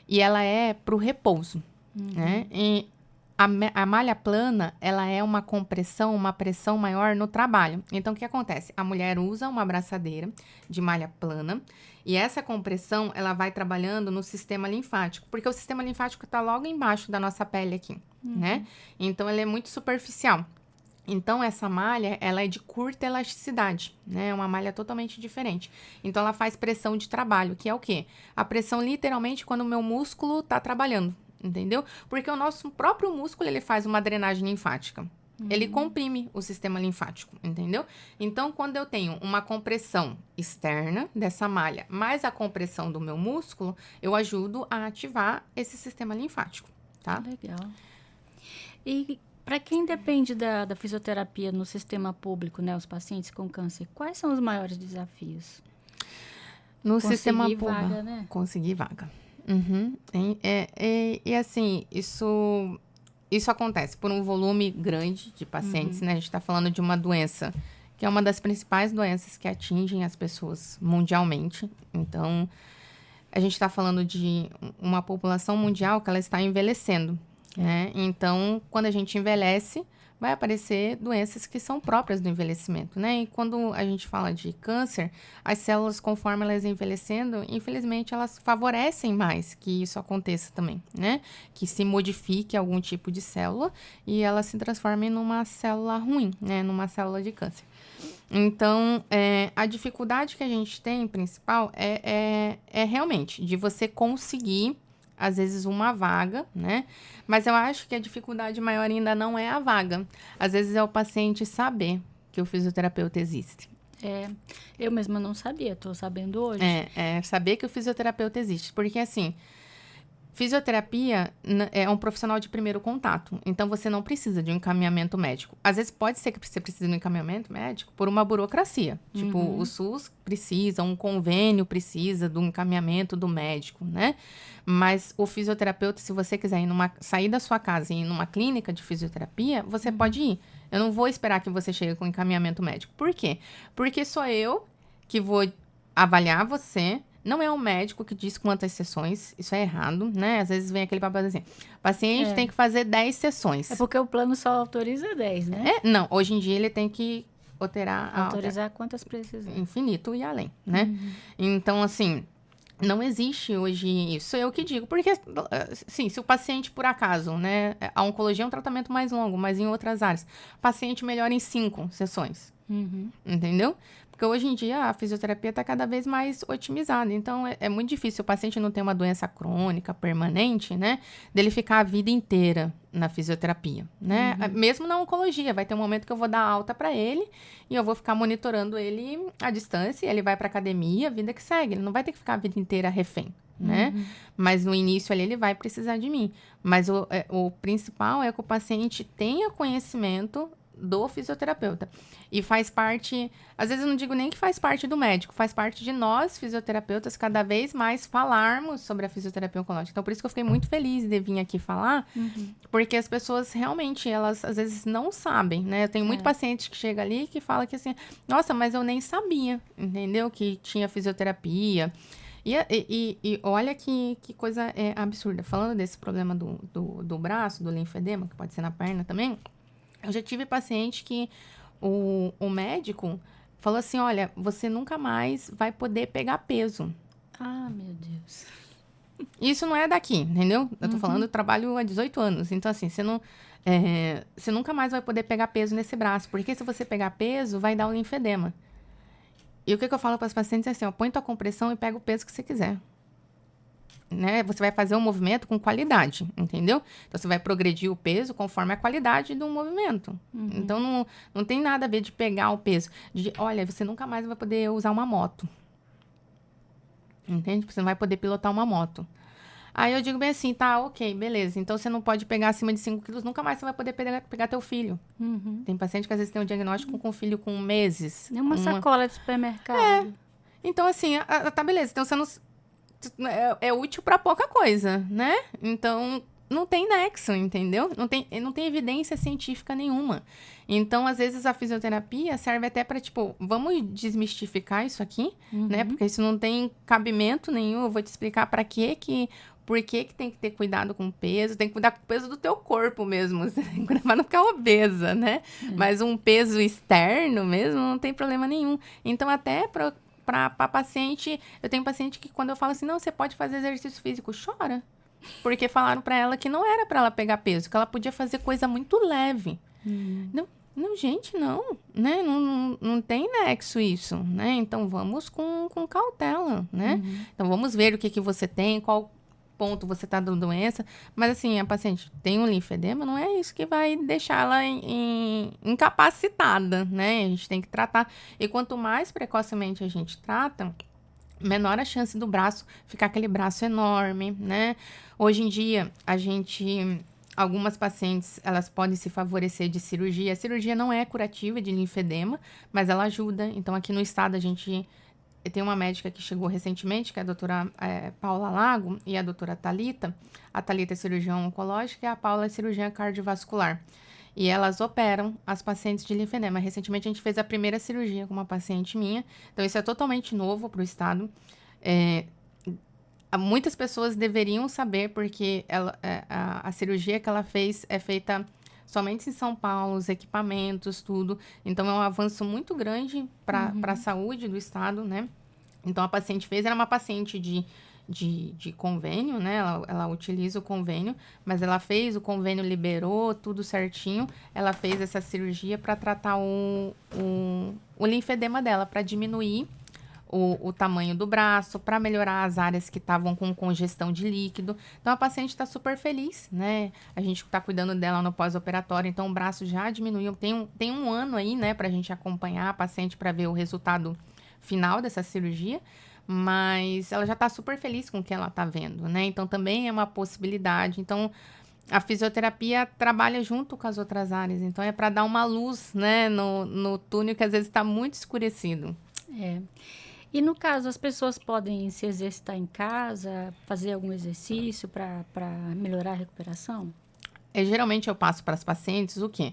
E ela é para o repouso, né? E a malha plana, ela é uma compressão, uma pressão maior no trabalho. Então, o que acontece? A mulher usa uma abraçadeira de malha plana e essa compressão, ela vai trabalhando no sistema linfático, porque o sistema linfático está logo embaixo da nossa pele aqui, né? Então, ele é muito superficial. Então, essa malha, ela é de curta elasticidade, né? É uma malha totalmente diferente. Então, ela faz pressão de trabalho, que é o quê? A pressão, literalmente, quando o meu músculo está trabalhando. Entendeu? Porque o nosso próprio músculo, ele faz uma drenagem linfática. Ele comprime o sistema linfático, entendeu? Então, quando eu tenho uma compressão externa dessa malha, mais a compressão do meu músculo, eu ajudo a ativar esse sistema linfático, tá? Legal. E para quem depende da fisioterapia no sistema público, né, os pacientes com câncer, quais são os maiores desafios? No sistema público, vaga, né? Conseguir vaga. E assim, isso acontece por um volume grande de pacientes, né? A gente está falando de uma doença que é uma das principais doenças que atingem as pessoas mundialmente. Então, a gente está falando de uma população mundial que ela está envelhecendo, né? Então, quando a gente envelhece, vai aparecer doenças que são próprias do envelhecimento, né? E quando a gente fala de câncer, as células, conforme elas envelhecendo, infelizmente, elas favorecem mais que isso aconteça também, né? Que se modifique algum tipo de célula e ela se transforme numa célula ruim, né? Numa célula de câncer. Então, a dificuldade que a gente tem, principal, é realmente de você conseguir às vezes uma vaga, né? Mas eu acho que a dificuldade maior ainda não é a vaga. Às vezes é o paciente saber que o fisioterapeuta existe. Eu mesma não sabia, tô sabendo hoje. Saber que o fisioterapeuta existe. Porque assim, Fisioterapia é um profissional de primeiro contato, então você não precisa de um encaminhamento médico. Às vezes pode ser que você precise de um encaminhamento médico por uma burocracia. Tipo, o SUS precisa, um convênio precisa do encaminhamento do médico, né? Mas o fisioterapeuta, se você quiser sair da sua casa e ir numa clínica de fisioterapia, você pode ir. Eu não vou esperar que você chegue com encaminhamento médico. Por quê? Porque sou eu que vou avaliar você. Não é um médico que diz quantas sessões, isso é errado, né? Às vezes vem aquele papel assim, paciente tem que fazer 10 sessões. É porque o plano só autoriza 10, né? Não, hoje em dia ele tem que autorizar quantas precisa. Infinito e além, né? Então, assim, não existe hoje isso. Sou eu que digo, porque, sim, se o paciente, por acaso, né? A oncologia é um tratamento mais longo, mas em outras áreas, o paciente melhora em 5 sessões, entendeu? Porque hoje em dia a fisioterapia está cada vez mais otimizada. Então, é muito difícil o paciente não ter uma doença crônica, permanente, né? Dele ficar a vida inteira na fisioterapia, né? Mesmo na oncologia, vai ter um momento que eu vou dar alta para ele e eu vou ficar monitorando ele à distância, ele vai para academia, vida que segue. Ele não vai ter que ficar a vida inteira refém, né? Mas no início ali ele vai precisar de mim. Mas o principal é que o paciente tenha conhecimento do fisioterapeuta. E faz parte, às vezes eu não digo nem que faz parte do médico, faz parte de nós, fisioterapeutas, cada vez mais falarmos sobre a fisioterapia oncológica. Então, por isso que eu fiquei muito feliz de vir aqui falar, porque as pessoas realmente, elas às vezes não sabem, né? Eu tenho muito paciente que chega ali que fala que assim, nossa, mas eu nem sabia, entendeu? Que tinha fisioterapia. E olha que coisa absurda. Falando desse problema do braço, do linfedema, que pode ser na perna também, eu já tive paciente que o médico falou assim, olha, você nunca mais vai poder pegar peso. Ah, meu Deus. Isso não é daqui, entendeu? Eu tô falando, eu trabalho há 18 anos. Então, assim, você nunca mais vai poder pegar peso nesse braço. Porque se você pegar peso, vai dar o linfedema. E o que eu falo para os pacientes é assim, ó, põe tua compressão e pega o peso que você quiser. Né? Você vai fazer um movimento com qualidade, entendeu? Então, você vai progredir o peso conforme a qualidade do movimento. Então, não tem nada a ver de pegar o peso. Olha, você nunca mais vai poder usar uma moto. Entende? Você não vai poder pilotar uma moto. Aí eu digo bem assim, tá, ok, beleza. Então, você não pode pegar acima de 5 quilos, nunca mais você vai poder pegar teu filho. Tem paciente que às vezes tem um diagnóstico com filho com meses. Nem uma sacola de supermercado. Então, assim, tá, beleza. Então, você não... É útil para pouca coisa, né? Então, não tem nexo, entendeu? Não tem evidência científica nenhuma. Então, às vezes, a fisioterapia serve até para, tipo, vamos desmistificar isso aqui, né? Porque isso não tem cabimento nenhum. Eu vou te explicar por que tem que ter cuidado com o peso. Tem que cuidar com o peso do teu corpo mesmo. Você tem que cuidar pra não ficar obesa, né? Mas um peso externo mesmo não tem problema nenhum. Então, até para paciente, eu tenho paciente que quando eu falo assim, não, você pode fazer exercício físico, chora. Porque falaram para ela que não era para ela pegar peso, que ela podia fazer coisa muito leve. Não, gente, não, né? Não tem nexo isso, né? Então, vamos com cautela, né? Então, vamos ver o que você tem, qual ponto você tá dando doença. Mas, assim, a paciente tem um linfedema, não é isso que vai deixá-la incapacitada, né? A gente tem que tratar. E quanto mais precocemente a gente trata, menor a chance do braço ficar aquele braço enorme, né? Hoje em dia, algumas pacientes, elas podem se favorecer de cirurgia. A cirurgia não é curativa de linfedema, mas ela ajuda. Então, aqui no estado, tem uma médica que chegou recentemente, que é a doutora Paula Lago, e a doutora Thalita. A Thalita é cirurgiã oncológica e a Paula é cirurgiã cardiovascular. E elas operam as pacientes de linfedema. Recentemente, a gente fez a primeira cirurgia com uma paciente minha. Então, isso é totalmente novo para o estado. Muitas pessoas deveriam saber, porque a cirurgia que ela fez é feita somente em São Paulo, os equipamentos, tudo. Então, é um avanço muito grande para a saúde do estado, né? Então, a paciente fez, era uma paciente de convênio, né? Ela utiliza o convênio, mas ela fez, o convênio liberou tudo certinho. Ela fez essa cirurgia para tratar o linfedema dela, para diminuir o tamanho do braço, para melhorar as áreas que estavam com congestão de líquido. Então, a paciente está super feliz, né? A gente está cuidando dela no pós-operatório, então o braço já diminuiu. Tem um ano aí, né, para a gente acompanhar a paciente para ver o resultado final dessa cirurgia. mas ela já tá super feliz com o que ela tá vendo, né? Então, também é uma possibilidade. Então, a fisioterapia trabalha junto com as outras áreas. Então, é para dar uma luz, né, no túnel que às vezes está muito escurecido. É. E no caso, as pessoas podem se exercitar em casa, fazer algum exercício para melhorar a recuperação? Geralmente, eu passo para as pacientes o quê?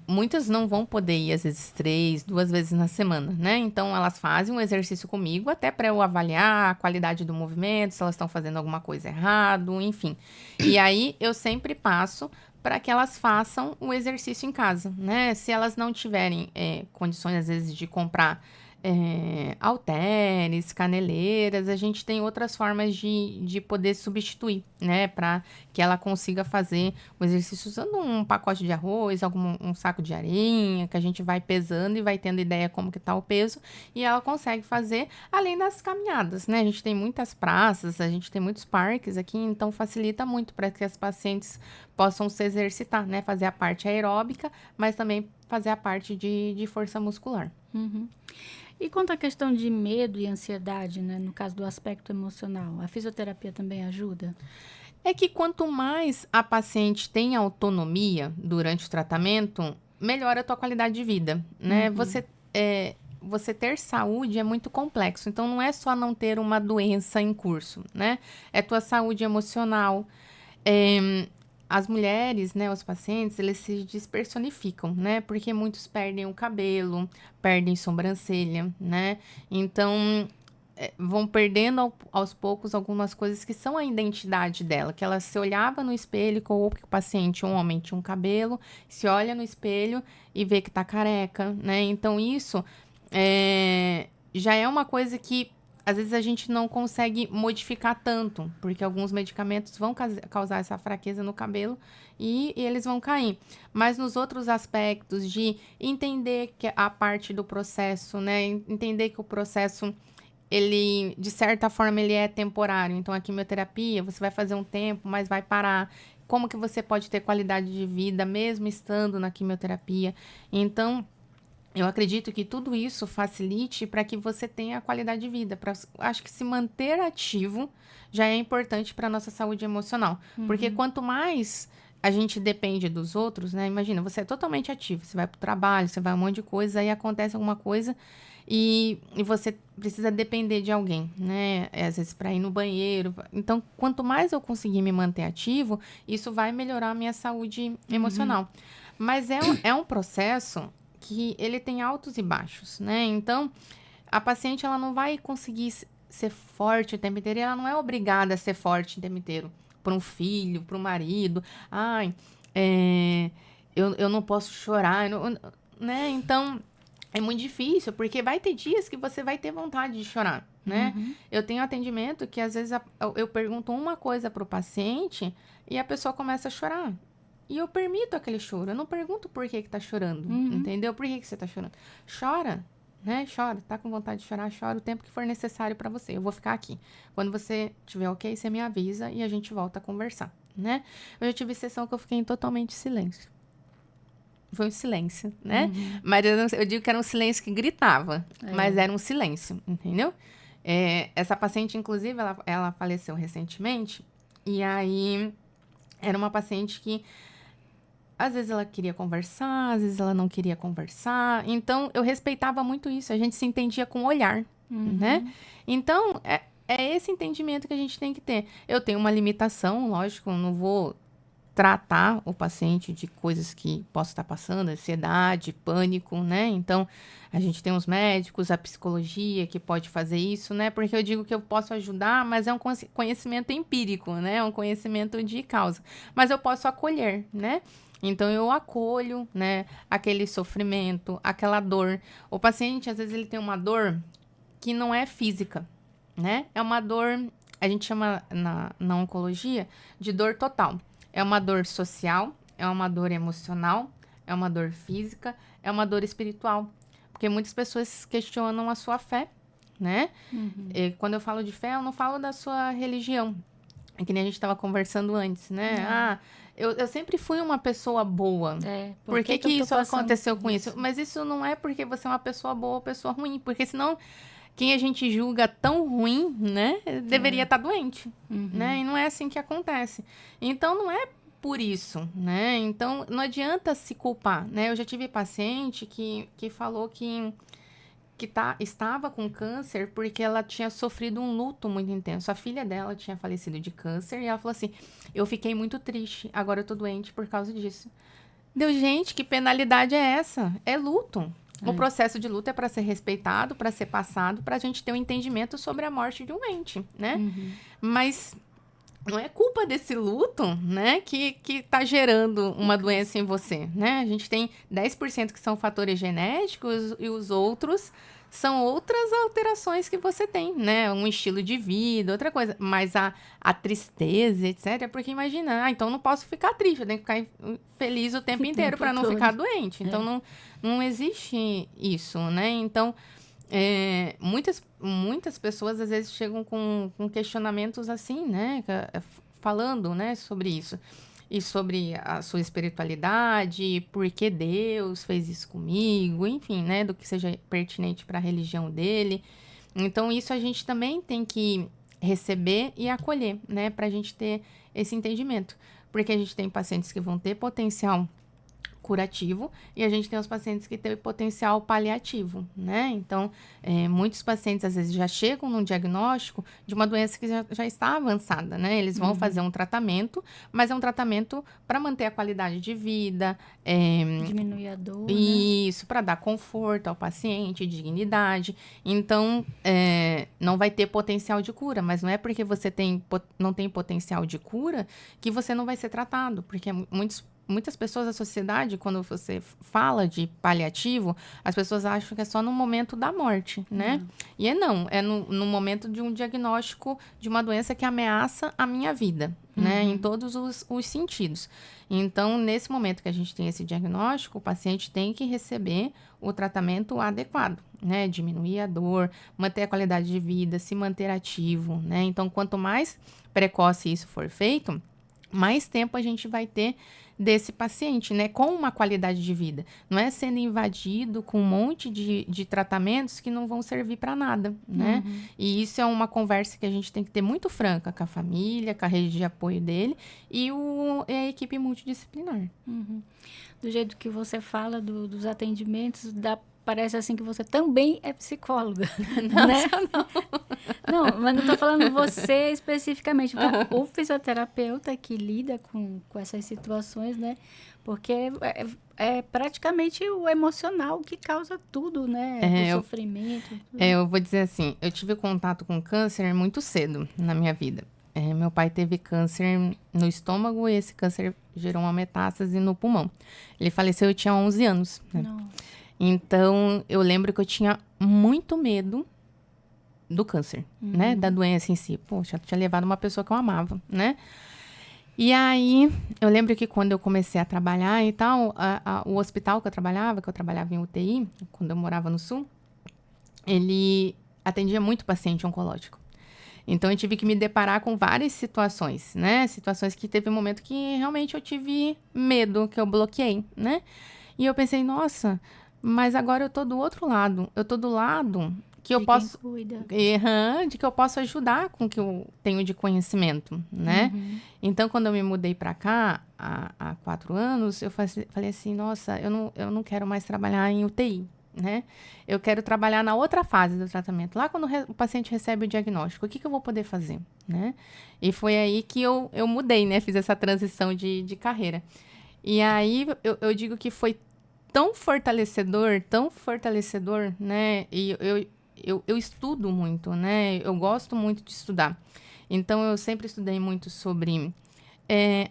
Muitas não vão poder ir, às vezes, 3, 2 vezes na semana, né? Então, elas fazem um exercício comigo, até para eu avaliar a qualidade do movimento, se elas estão fazendo alguma coisa errado, enfim. E aí, eu sempre passo para que elas façam o exercício em casa, né? Se elas não tiverem condições, às vezes, de comprar halteres, caneleiras, a gente tem outras formas de poder substituir, né? Para que ela consiga fazer o exercício usando um pacote de arroz, um saco de areia, que a gente vai pesando e vai tendo ideia como que tá o peso, e ela consegue fazer, além das caminhadas, né? A gente tem muitas praças, a gente tem muitos parques aqui, então facilita muito para que as pacientes possam se exercitar, né? Fazer a parte aeróbica, mas também fazer a parte de força muscular. Uhum. E quanto à questão de medo e ansiedade, né, no caso do aspecto emocional, a fisioterapia também ajuda? É que quanto mais a paciente tem autonomia durante o tratamento, melhora a tua qualidade de vida, né? Você ter saúde é muito complexo, então não é só não ter uma doença em curso, né? É tua saúde emocional. As mulheres, né, os pacientes, eles se despersonificam, né? Porque muitos perdem o cabelo, perdem sobrancelha, né? Então, vão perdendo aos poucos algumas coisas que são a identidade dela, que ela se olhava no espelho, com o paciente, um homem, tinha um cabelo, se olha no espelho e vê que tá careca, né? Então, isso já é uma coisa que às vezes a gente não consegue modificar tanto, porque alguns medicamentos vão causar essa fraqueza no cabelo e eles vão cair. Mas nos outros aspectos de entender que a parte do processo, né? Entender que o processo, ele, de certa forma, ele é temporário. Então, a quimioterapia, você vai fazer um tempo, mas vai parar. Como que você pode ter qualidade de vida mesmo estando na quimioterapia? Então, eu acredito que tudo isso facilite para que você tenha qualidade de vida. Acho que se manter ativo já é importante para a nossa saúde emocional. Porque quanto mais a gente depende dos outros, né? Imagina, você é totalmente ativo, você vai para o trabalho, você vai um monte de coisa, aí acontece alguma coisa e você precisa depender de alguém, né? Às vezes para ir no banheiro. Então, quanto mais eu conseguir me manter ativo, isso vai melhorar a minha saúde emocional. Mas é um processo que ele tem altos e baixos, né? Então, a paciente, ela não vai conseguir ser forte o tempo inteiro, e ela não é obrigada a ser forte o tempo inteiro. Para um filho, para um marido. Ai, eu não posso chorar, né? Então, é muito difícil, porque vai ter dias que você vai ter vontade de chorar, né? Eu tenho atendimento que, às vezes, eu pergunto uma coisa para o paciente e a pessoa começa a chorar. E eu permito aquele choro. Eu não pergunto por que tá chorando, entendeu? Por que você tá chorando? Chora, né? Chora. Tá com vontade de chorar, chora o tempo que for necessário para você. Eu vou ficar aqui. Quando você tiver ok, você me avisa e a gente volta a conversar, né? Eu já tive sessão que eu fiquei em totalmente silêncio. Foi um silêncio, né? Mas eu digo que era um silêncio que gritava, mas era um silêncio, entendeu? Essa paciente, inclusive, ela faleceu recentemente. E aí, era uma paciente que às vezes ela queria conversar, às vezes ela não queria conversar. Então, eu respeitava muito isso. A gente se entendia com o olhar, né? Então, é esse entendimento que a gente tem que ter. Eu tenho uma limitação, lógico, eu não vou tratar o paciente de coisas que possa estar passando, ansiedade, pânico, né? Então, a gente tem os médicos, a psicologia que pode fazer isso, né? Porque eu digo que eu posso ajudar, mas é um conhecimento empírico, né? É um conhecimento de causa. Mas eu posso acolher, né? Então, eu acolho, né? Aquele sofrimento, aquela dor. O paciente, às vezes, ele tem uma dor que não é física, né? É uma dor, a gente chama na oncologia de dor total. É uma dor social, é uma dor emocional, é uma dor física, é uma dor espiritual. Porque muitas pessoas questionam a sua fé, né? E quando eu falo de fé, eu não falo da sua religião. É que nem a gente estava conversando antes, né? Eu sempre fui uma pessoa boa. Por que isso aconteceu com isso? Mas isso não é porque você é uma pessoa boa ou pessoa ruim. Porque senão, quem a gente julga tão ruim, né, deveria estar doente, né? E não é assim que acontece. Então, não é por isso, né? Então, não adianta se culpar, né? Eu já tive paciente que falou que estava com câncer porque ela tinha sofrido um luto muito intenso. A filha dela tinha falecido de câncer e ela falou assim, eu fiquei muito triste, agora eu tô doente por causa disso. Deu, gente, que penalidade é essa? É luto. O processo de luto é para ser respeitado, para ser passado, para a gente ter um entendimento sobre a morte de um ente, né? Mas não é culpa desse luto, né, que tá gerando uma doença em você, né? A gente tem 10% que são fatores genéticos e os outros são outras alterações que você tem, né? Um estilo de vida, outra coisa. Mas a tristeza, etc., é porque imagina, então eu não posso ficar triste, eu tenho que ficar feliz o tempo inteiro para não ficar doente. Então não existe isso, né? Então, muitas pessoas às vezes chegam com questionamentos assim, né? Falando, né, sobre isso. E sobre a sua espiritualidade, por que Deus fez isso comigo, enfim, né? Do que seja pertinente para a religião dele. Então, isso a gente também tem que receber e acolher, né? Para a gente ter esse entendimento. Porque a gente tem pacientes que vão ter potencial curativo e a gente tem os pacientes que têm potencial paliativo, né? Então, muitos pacientes às vezes já chegam num diagnóstico de uma doença que já está avançada, né? Eles vão fazer um tratamento, mas é um tratamento para manter a qualidade de vida, diminuir a dor, isso, para dar conforto ao paciente, dignidade. Então, não vai ter potencial de cura, mas não é porque você não tem potencial de cura que você não vai ser tratado, porque muitas pessoas da sociedade, quando você fala de paliativo, as pessoas acham que é só no momento da morte, né? E não, é no momento de um diagnóstico de uma doença que ameaça a minha vida, né? Em todos os sentidos. Então, nesse momento que a gente tem esse diagnóstico, o paciente tem que receber o tratamento adequado, né? Diminuir a dor, manter a qualidade de vida, se manter ativo, né? Então, quanto mais precoce isso for feito, mais tempo a gente vai ter desse paciente, né, com uma qualidade de vida. Não é sendo invadido com um monte de tratamentos que não vão servir para nada, né? E isso é uma conversa que a gente tem que ter muito franca com a família, com a rede de apoio dele e a equipe multidisciplinar. Do jeito que você fala dos atendimentos, parece assim que você também é psicóloga, né? Não, mas não estou falando você especificamente. O fisioterapeuta que lida com essas situações, né? Porque é praticamente o emocional que causa tudo, né? O sofrimento. Eu vou dizer assim, eu tive contato com câncer muito cedo na minha vida. Meu pai teve câncer no estômago e esse câncer gerou uma metástase no pulmão. Ele faleceu, eu tinha 11 anos, né? Então, eu lembro que eu tinha muito medo do câncer, né? Da doença em si. Poxa, eu tinha levado uma pessoa que eu amava, né? E aí, eu lembro que quando eu comecei a trabalhar e tal, o hospital que eu trabalhava em UTI, quando eu morava no Sul, ele atendia muito paciente oncológico. Então, eu tive que me deparar com várias situações, né? Situações que teve um momento que realmente eu tive medo, que eu bloqueei, né? E eu pensei, nossa, mas agora eu tô do outro lado. Eu tô do lado que eu posso... de que eu posso ajudar com o que eu tenho de conhecimento, né? Então, quando eu me mudei para cá, há 4 anos, eu falei assim, nossa, eu não quero mais trabalhar em UTI, né? Eu quero trabalhar na outra fase do tratamento. Lá quando o paciente recebe o diagnóstico, o que eu vou poder fazer, né? E foi aí que eu mudei, né? Fiz essa transição de carreira. E aí, eu digo que foi tão fortalecedor, né? E eu estudo muito, né? Eu gosto muito de estudar. Então, eu sempre estudei muito sobre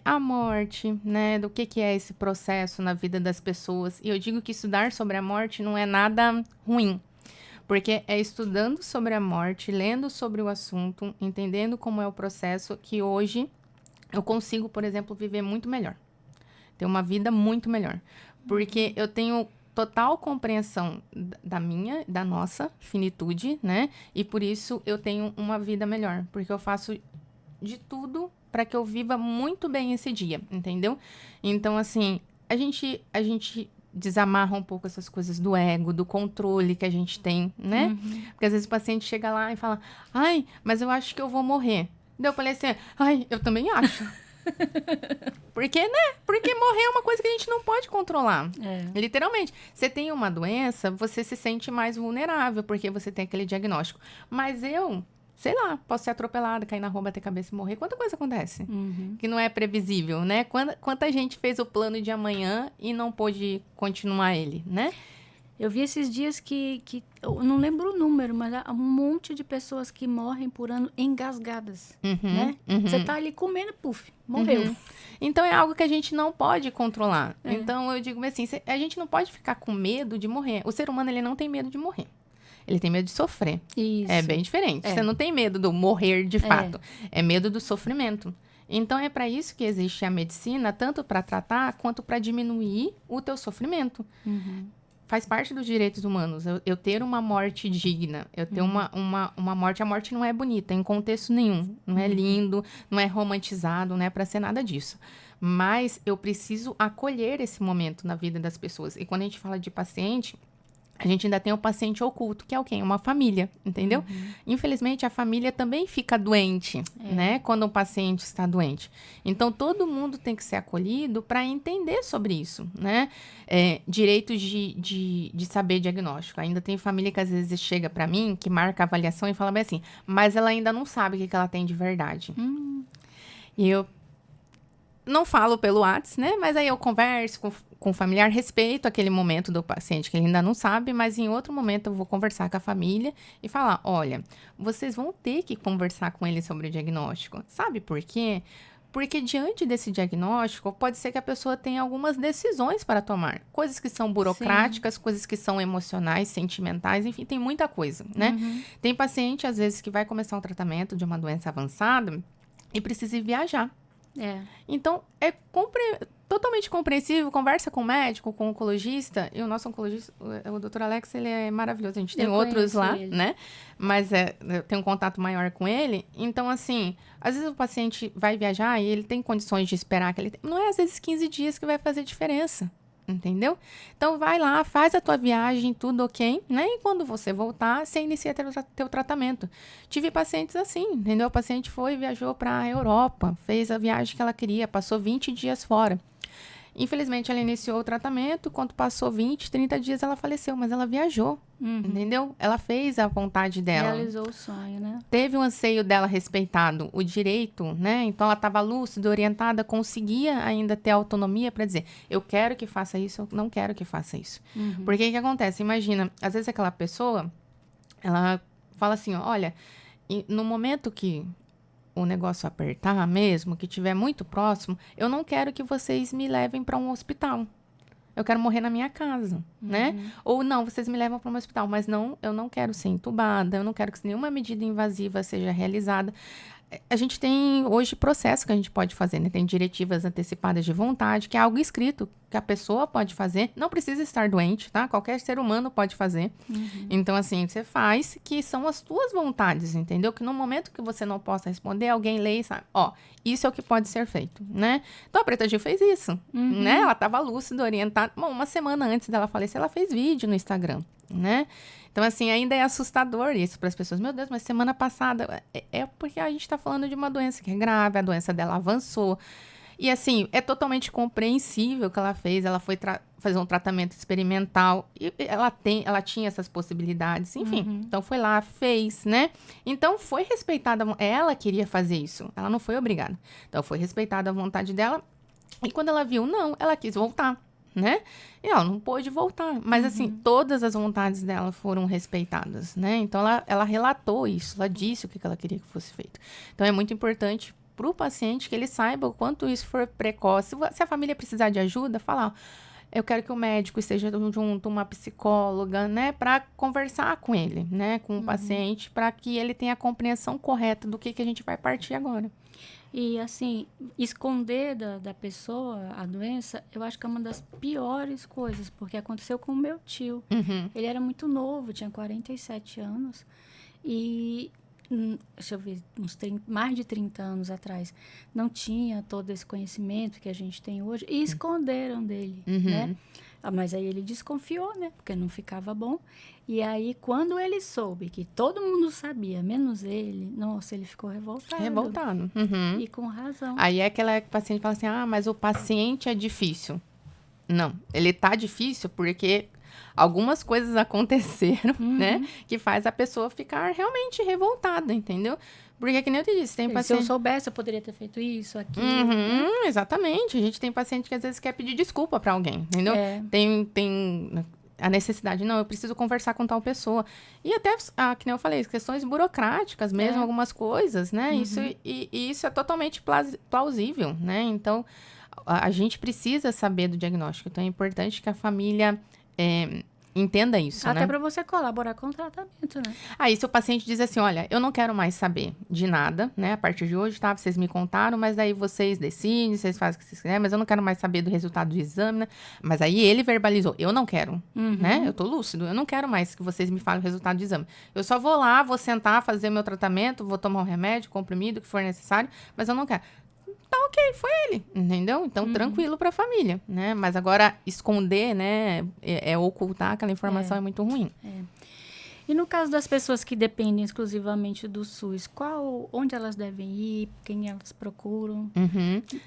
a morte, né? Do que é esse processo na vida das pessoas. E eu digo que estudar sobre a morte não é nada ruim. Porque é estudando sobre a morte, lendo sobre o assunto, entendendo como é o processo, que hoje eu consigo, por exemplo, viver muito melhor. Ter uma vida muito melhor. Porque eu tenho total compreensão da nossa finitude, né? E por isso eu tenho uma vida melhor. Porque eu faço de tudo para que eu viva muito bem esse dia, entendeu? Então, assim, a gente desamarra um pouco essas coisas do ego, do controle que a gente tem, né? Porque às vezes o paciente chega lá e fala, ai, mas eu acho que eu vou morrer. Daí eu falei assim, ai, eu também acho. Porque, né? Porque morrer é uma coisa que a gente não pode controlar. Literalmente. Você tem uma doença, você se sente mais vulnerável, porque você tem aquele diagnóstico. Mas eu, sei lá, posso ser atropelada, cair na rua, bater cabeça e morrer. Quanta coisa acontece? Que não é previsível, né? Quanta gente fez o plano de amanhã e não pôde continuar ele, né? Eu vi esses dias que eu não lembro o número, mas há um monte de pessoas que morrem por ano engasgadas, né? Você tá ali comendo, puf, morreu. Então, é algo que a gente não pode controlar. Então, eu digo assim, a gente não pode ficar com medo de morrer. O ser humano, ele não tem medo de morrer. Ele tem medo de sofrer. Isso. É bem diferente. Você não tem medo do morrer de fato. É medo do sofrimento. Então, é para isso que existe a medicina, tanto para tratar, quanto para diminuir o teu sofrimento. Faz parte dos direitos humanos. Eu ter uma morte digna. Eu ter uma morte. A morte não é bonita em contexto nenhum. Não é lindo, não é romantizado, não é para ser nada disso. Mas eu preciso acolher esse momento na vida das pessoas. E quando a gente fala de paciente, a gente ainda tem o paciente oculto, que é o quê? Uma família, entendeu? Infelizmente, a família também fica doente, né? Quando o paciente está doente. Então, todo mundo tem que ser acolhido para entender sobre isso, né? Direitos de saber diagnóstico. Ainda tem família que às vezes chega para mim, que marca a avaliação e fala bem assim, mas ela ainda não sabe o que ela tem de verdade. E eu não falo pelo WhatsApp, né? Mas aí eu converso com o familiar, respeito aquele momento do paciente que ele ainda não sabe, mas em outro momento eu vou conversar com a família e falar, olha, vocês vão ter que conversar com ele sobre o diagnóstico. Sabe por quê? Porque diante desse diagnóstico, pode ser que a pessoa tenha algumas decisões para tomar. Coisas que são burocráticas, coisas que são emocionais, sentimentais, enfim, tem muita coisa, né? Tem paciente, às vezes, que vai começar um tratamento de uma doença avançada e precisa viajar. Então, é totalmente compreensível, conversa com o médico, com o oncologista, e o nosso oncologista, o Dr. Alex, ele é maravilhoso, a gente tem outros lá, né? Mas eu tenho um contato maior com ele, então, assim, às vezes o paciente vai viajar e ele tem condições de esperar não é às vezes 15 dias que vai fazer diferença. Entendeu? Então, vai lá, faz a tua viagem, tudo ok, né? E quando você voltar, você inicia teu tratamento. Tive pacientes assim, entendeu? O paciente viajou para a Europa, fez a viagem que ela queria, passou 20 dias fora. Infelizmente, ela iniciou o tratamento, quando passou 20, 30 dias, ela faleceu, mas ela viajou, entendeu? Ela fez a vontade dela. Realizou o sonho, né? Teve o anseio dela respeitado, o direito, né? Então, ela estava lúcida, orientada, conseguia ainda ter autonomia para dizer, eu quero que faça isso, eu não quero que faça isso. Porque o que acontece? Imagina, às vezes aquela pessoa, ela fala assim, olha, no momento que o negócio apertar mesmo, que estiver muito próximo, eu não quero que vocês me levem para um hospital. Eu quero morrer na minha casa, né? Ou não, vocês me levam para um hospital, mas não, eu não quero ser entubada, eu não quero que nenhuma medida invasiva seja realizada. A gente tem hoje processo que a gente pode fazer, né? Tem diretivas antecipadas de vontade, que é algo escrito que a pessoa pode fazer. Não precisa estar doente, tá? Qualquer ser humano pode fazer. Então, assim, você faz que são as tuas vontades, entendeu? Que no momento que você não possa responder, alguém lê e sabe, ó, isso é o que pode ser feito, né? Então, a Preta Gil fez isso, né? Ela estava lúcida, orientada. Bom, uma semana antes dela falecer, ela fez vídeo no Instagram, né? Então, assim, ainda é assustador isso para as pessoas. Meu Deus, mas semana passada... É porque a gente está falando de uma doença que é grave, a doença dela avançou. E, assim, é totalmente compreensível o que ela fez. Ela foi fazer um tratamento experimental e ela tinha essas possibilidades. Enfim, então foi lá, fez, né? Então, foi respeitada... Ela queria fazer isso. Ela não foi obrigada. Então, foi respeitada a vontade dela. E quando ela viu, não, ela quis voltar, né? E ela não pôde voltar. Mas, assim, todas as vontades dela foram respeitadas, né? Então, ela relatou isso. Ela disse o que ela queria que fosse feito. Então, é muito importante para o paciente que ele saiba o quanto isso for precoce. Se a família precisar de ajuda, falar... Eu quero que o médico esteja junto, uma psicóloga, né? Para conversar com ele, né? Com o paciente, para que ele tenha a compreensão correta do que a gente vai partir agora. E, assim, esconder da pessoa a doença, eu acho que é uma das piores coisas, porque aconteceu com o meu tio. Ele era muito novo, tinha 47 anos, e, deixa eu ver, mais de 30 anos atrás, não tinha todo esse conhecimento que a gente tem hoje, e esconderam dele, né? Mas aí ele desconfiou, né? Porque não ficava bom. E aí, quando ele soube que todo mundo sabia, menos ele, nossa, ele ficou revoltado. Revoltado. Uhum. E com razão. Aí é aquela paciente fala assim, mas o paciente é difícil. Não, ele tá difícil porque algumas coisas aconteceram, né? Que faz a pessoa ficar realmente revoltada, entendeu? Porque, que nem eu te disse, tem paciente... Se eu soubesse, eu poderia ter feito isso, aquilo. Exatamente. A gente tem paciente que às vezes quer pedir desculpa pra alguém, entendeu? É. Tem a necessidade, não, eu preciso conversar com tal pessoa. E até, que nem eu falei, questões burocráticas mesmo, algumas coisas, né? Isso é totalmente plausível, né? Então, a gente precisa saber do diagnóstico. Então, é importante que a família entenda isso, Até né? para você colaborar com o tratamento, né? Aí, se o paciente diz assim, olha, eu não quero mais saber de nada, né? A partir de hoje, tá? Vocês me contaram, mas daí vocês decidem, vocês fazem o que vocês quiserem, mas eu não quero mais saber do resultado do exame, né? Mas aí ele verbalizou, eu não quero, né? Eu tô lúcido, eu não quero mais que vocês me falem o resultado do exame. Eu só vou lá, vou sentar, fazer meu tratamento, vou tomar um remédio, comprimido, o que for necessário, mas eu não quero. Tá ok, foi ele, entendeu? Então, tranquilo pra família, né? Mas agora, esconder, né? Ocultar aquela informação é muito ruim. E no caso das pessoas que dependem exclusivamente do SUS, onde elas devem ir, quem elas procuram?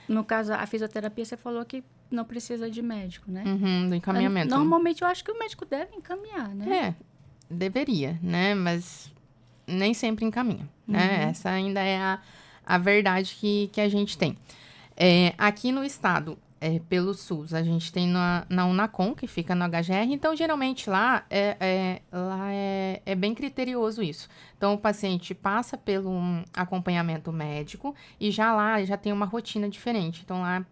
No caso, a fisioterapia, você falou que não precisa de médico, né? Do encaminhamento. Normalmente, eu acho que o médico deve encaminhar, né? Deveria, né? Mas nem sempre encaminha, né? Essa ainda é a verdade que a gente tem. Aqui no estado, pelo SUS, a gente tem na Unacom, que fica no HGR, então geralmente lá é bem criterioso isso. Então o paciente passa pelo acompanhamento médico e já tem uma rotina diferente. Então lá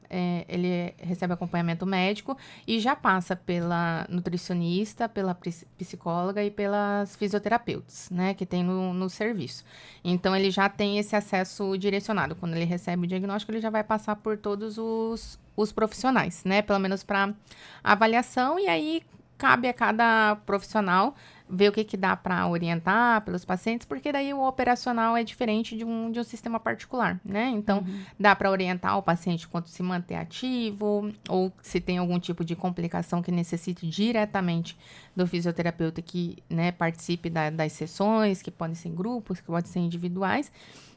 ele recebe acompanhamento médico e já passa pela nutricionista, pela psicóloga e pelas fisioterapeutas, né, que tem no serviço. Então ele já tem esse acesso direcionado. Quando ele recebe o diagnóstico, ele já vai passar por todos os profissionais, né? Pelo menos para avaliação, e aí cabe a cada profissional ver o que dá para orientar pelos pacientes, porque daí o operacional é diferente de um sistema particular, né? Então, dá para orientar o paciente quanto se manter ativo, ou se tem algum tipo de complicação que necessite diretamente do fisioterapeuta que, né, participe das sessões, que podem ser em grupos, que podem ser individuais.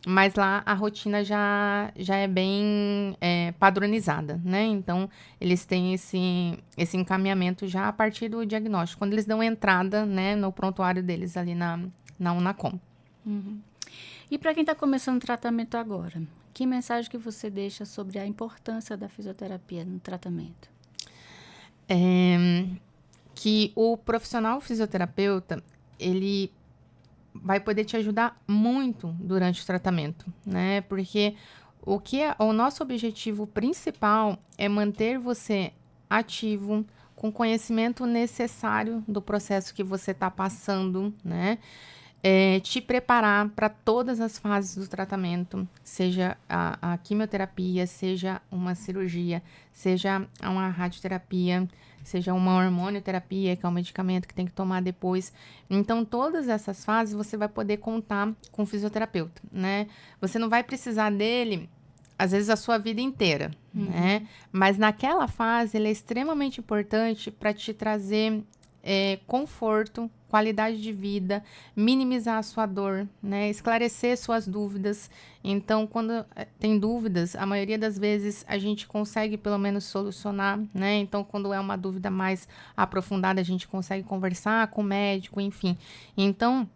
Mas lá a rotina já é bem padronizada, né? Então, eles têm esse encaminhamento já a partir do diagnóstico, quando eles dão entrada, né, no prontuário deles ali na Unacom. E para quem está começando o tratamento agora, que mensagem que você deixa sobre a importância da fisioterapia no tratamento? Que o profissional fisioterapeuta, ele vai poder te ajudar muito durante o tratamento, né? Porque o nosso objetivo principal é manter você ativo, com conhecimento necessário do processo que você está passando, né? Te preparar para todas as fases do tratamento, seja a quimioterapia, seja uma cirurgia, seja uma radioterapia, seja uma hormonioterapia, que é um medicamento que tem que tomar depois. Então, todas essas fases você vai poder contar com o fisioterapeuta, né? Você não vai precisar dele, às vezes, a sua vida inteira, né? Mas naquela fase, ele é extremamente importante para te trazer conforto, qualidade de vida, minimizar a sua dor, né? Esclarecer suas dúvidas. Então, quando tem dúvidas, a maioria das vezes a gente consegue pelo menos solucionar, né? Então, quando é uma dúvida mais aprofundada, a gente consegue conversar com o médico, enfim. Então,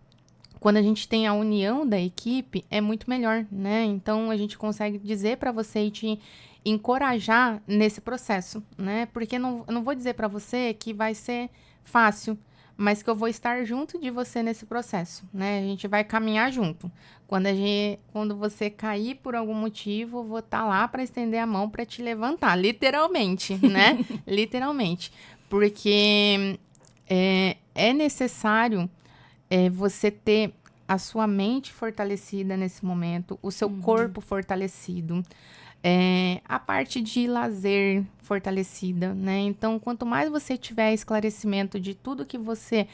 quando a gente tem a união da equipe, é muito melhor, né? Então, a gente consegue dizer para você e te encorajar nesse processo, né? Porque eu não vou dizer para você que vai ser fácil, mas que eu vou estar junto de você nesse processo, né? A gente vai caminhar junto. Quando você cair por algum motivo, eu vou estar lá para estender a mão para te levantar, literalmente, né? Literalmente. Porque é necessário você ter a sua mente fortalecida nesse momento, o seu corpo fortalecido, a parte de lazer fortalecida, né? Então, quanto mais você tiver esclarecimento de tudo que você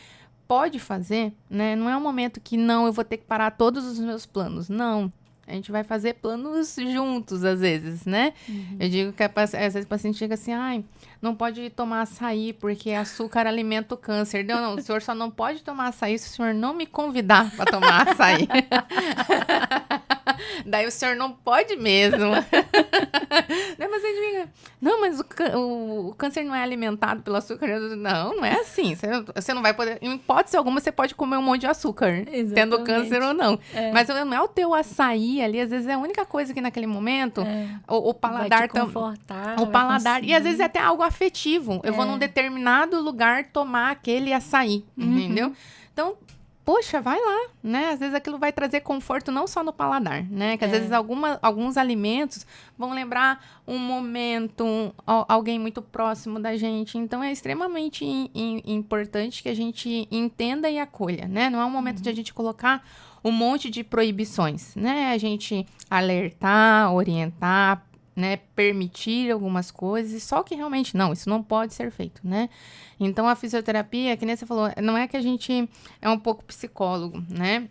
pode fazer, né? Não é um momento que, não, eu vou ter que parar todos os meus planos. Não. A gente vai fazer planos juntos, às vezes, né? Eu digo que às vezes o paciente chega assim, ai, não pode tomar açaí porque açúcar alimenta o câncer. Não, o senhor só não pode tomar açaí se o senhor não me convidar para tomar açaí. Daí o senhor não pode mesmo. Mas ele diga, não, mas o câncer não é alimentado pelo açúcar. Não é assim. Você não vai poder, em hipótese alguma, você pode comer um monte de açúcar, exatamente, tendo câncer ou não. Mas não é o teu açaí ali, às vezes é a única coisa que naquele momento o paladar... vai te confortar, o paladar, e às vezes é até algo afetivo. Eu vou num determinado lugar tomar aquele açaí, entendeu? Então, poxa, vai lá, né? Às vezes aquilo vai trazer conforto não só no paladar, né? Que às vezes alguns alimentos vão lembrar um momento, alguém muito próximo da gente. Então, é extremamente importante que a gente entenda e acolha, né? Não é um momento de a gente colocar um monte de proibições, né? A gente alertar, orientar, né, permitir algumas coisas, só que realmente não, isso não pode ser feito, né? Então, a fisioterapia, que nem você falou, não é que a gente é um pouco psicólogo, né?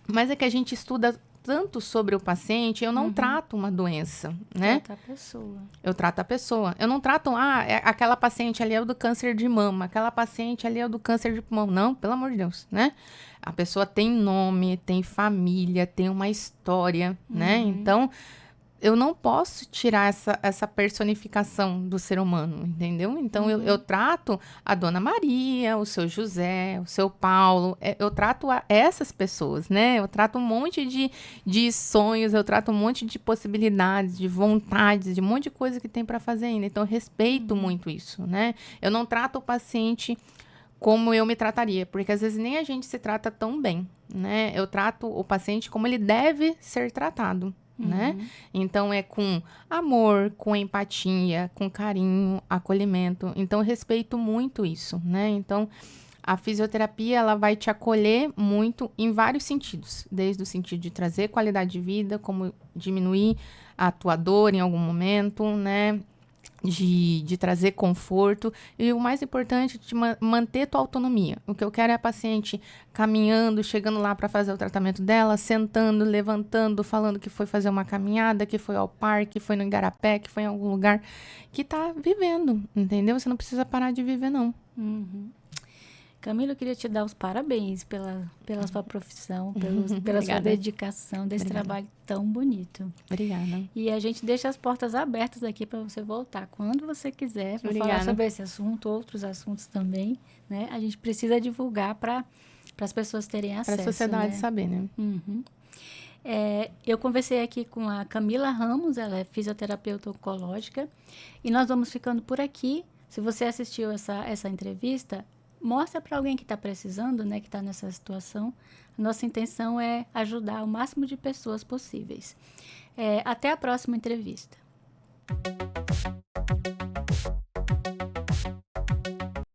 Mas é que a gente estuda tanto sobre o paciente, eu não trato uma doença, né? Trata a pessoa. Eu trato a pessoa. Eu não trato, aquela paciente ali é do câncer de mama, aquela paciente ali é do câncer de pulmão. Não, pelo amor de Deus, né? A pessoa tem nome, tem família, tem uma história, né? Então, eu não posso tirar essa personificação do ser humano, entendeu? Então, eu trato a Dona Maria, o seu José, o seu Paulo, eu trato essas pessoas, né? Eu trato um monte de sonhos, eu trato um monte de possibilidades, de vontades, de um monte de coisa que tem para fazer ainda. Então, eu respeito muito isso, né? Eu não trato o paciente como eu me trataria, porque às vezes nem a gente se trata tão bem, né? Eu trato o paciente como ele deve ser tratado, né? Então, é com amor, com empatia, com carinho, acolhimento. Então, eu respeito muito isso, né? Então, a fisioterapia, ela vai te acolher muito em vários sentidos. Desde o sentido de trazer qualidade de vida, como diminuir a tua dor em algum momento, né? De trazer conforto e o mais importante, de manter tua autonomia. O que eu quero é a paciente caminhando, chegando lá para fazer o tratamento dela, sentando, levantando, falando que foi fazer uma caminhada, que foi ao parque, que foi no Igarapé, que foi em algum lugar, que tá vivendo, entendeu? Você não precisa parar de viver, não. Camila, eu queria te dar os parabéns pela sua profissão, pela sua dedicação desse trabalho tão bonito. Obrigada. E a gente deixa as portas abertas aqui para você voltar quando você quiser para falar sobre esse assunto, outros assuntos também, né? A gente precisa divulgar para as pessoas terem acesso. Para a sociedade saber, né? Eu conversei aqui com a Camila Ramos, ela é fisioterapeuta oncológica, e nós vamos ficando por aqui. Se você assistiu essa entrevista, mostra para alguém que está precisando, né, que está nessa situação. A nossa intenção é ajudar o máximo de pessoas possíveis. Até a próxima entrevista.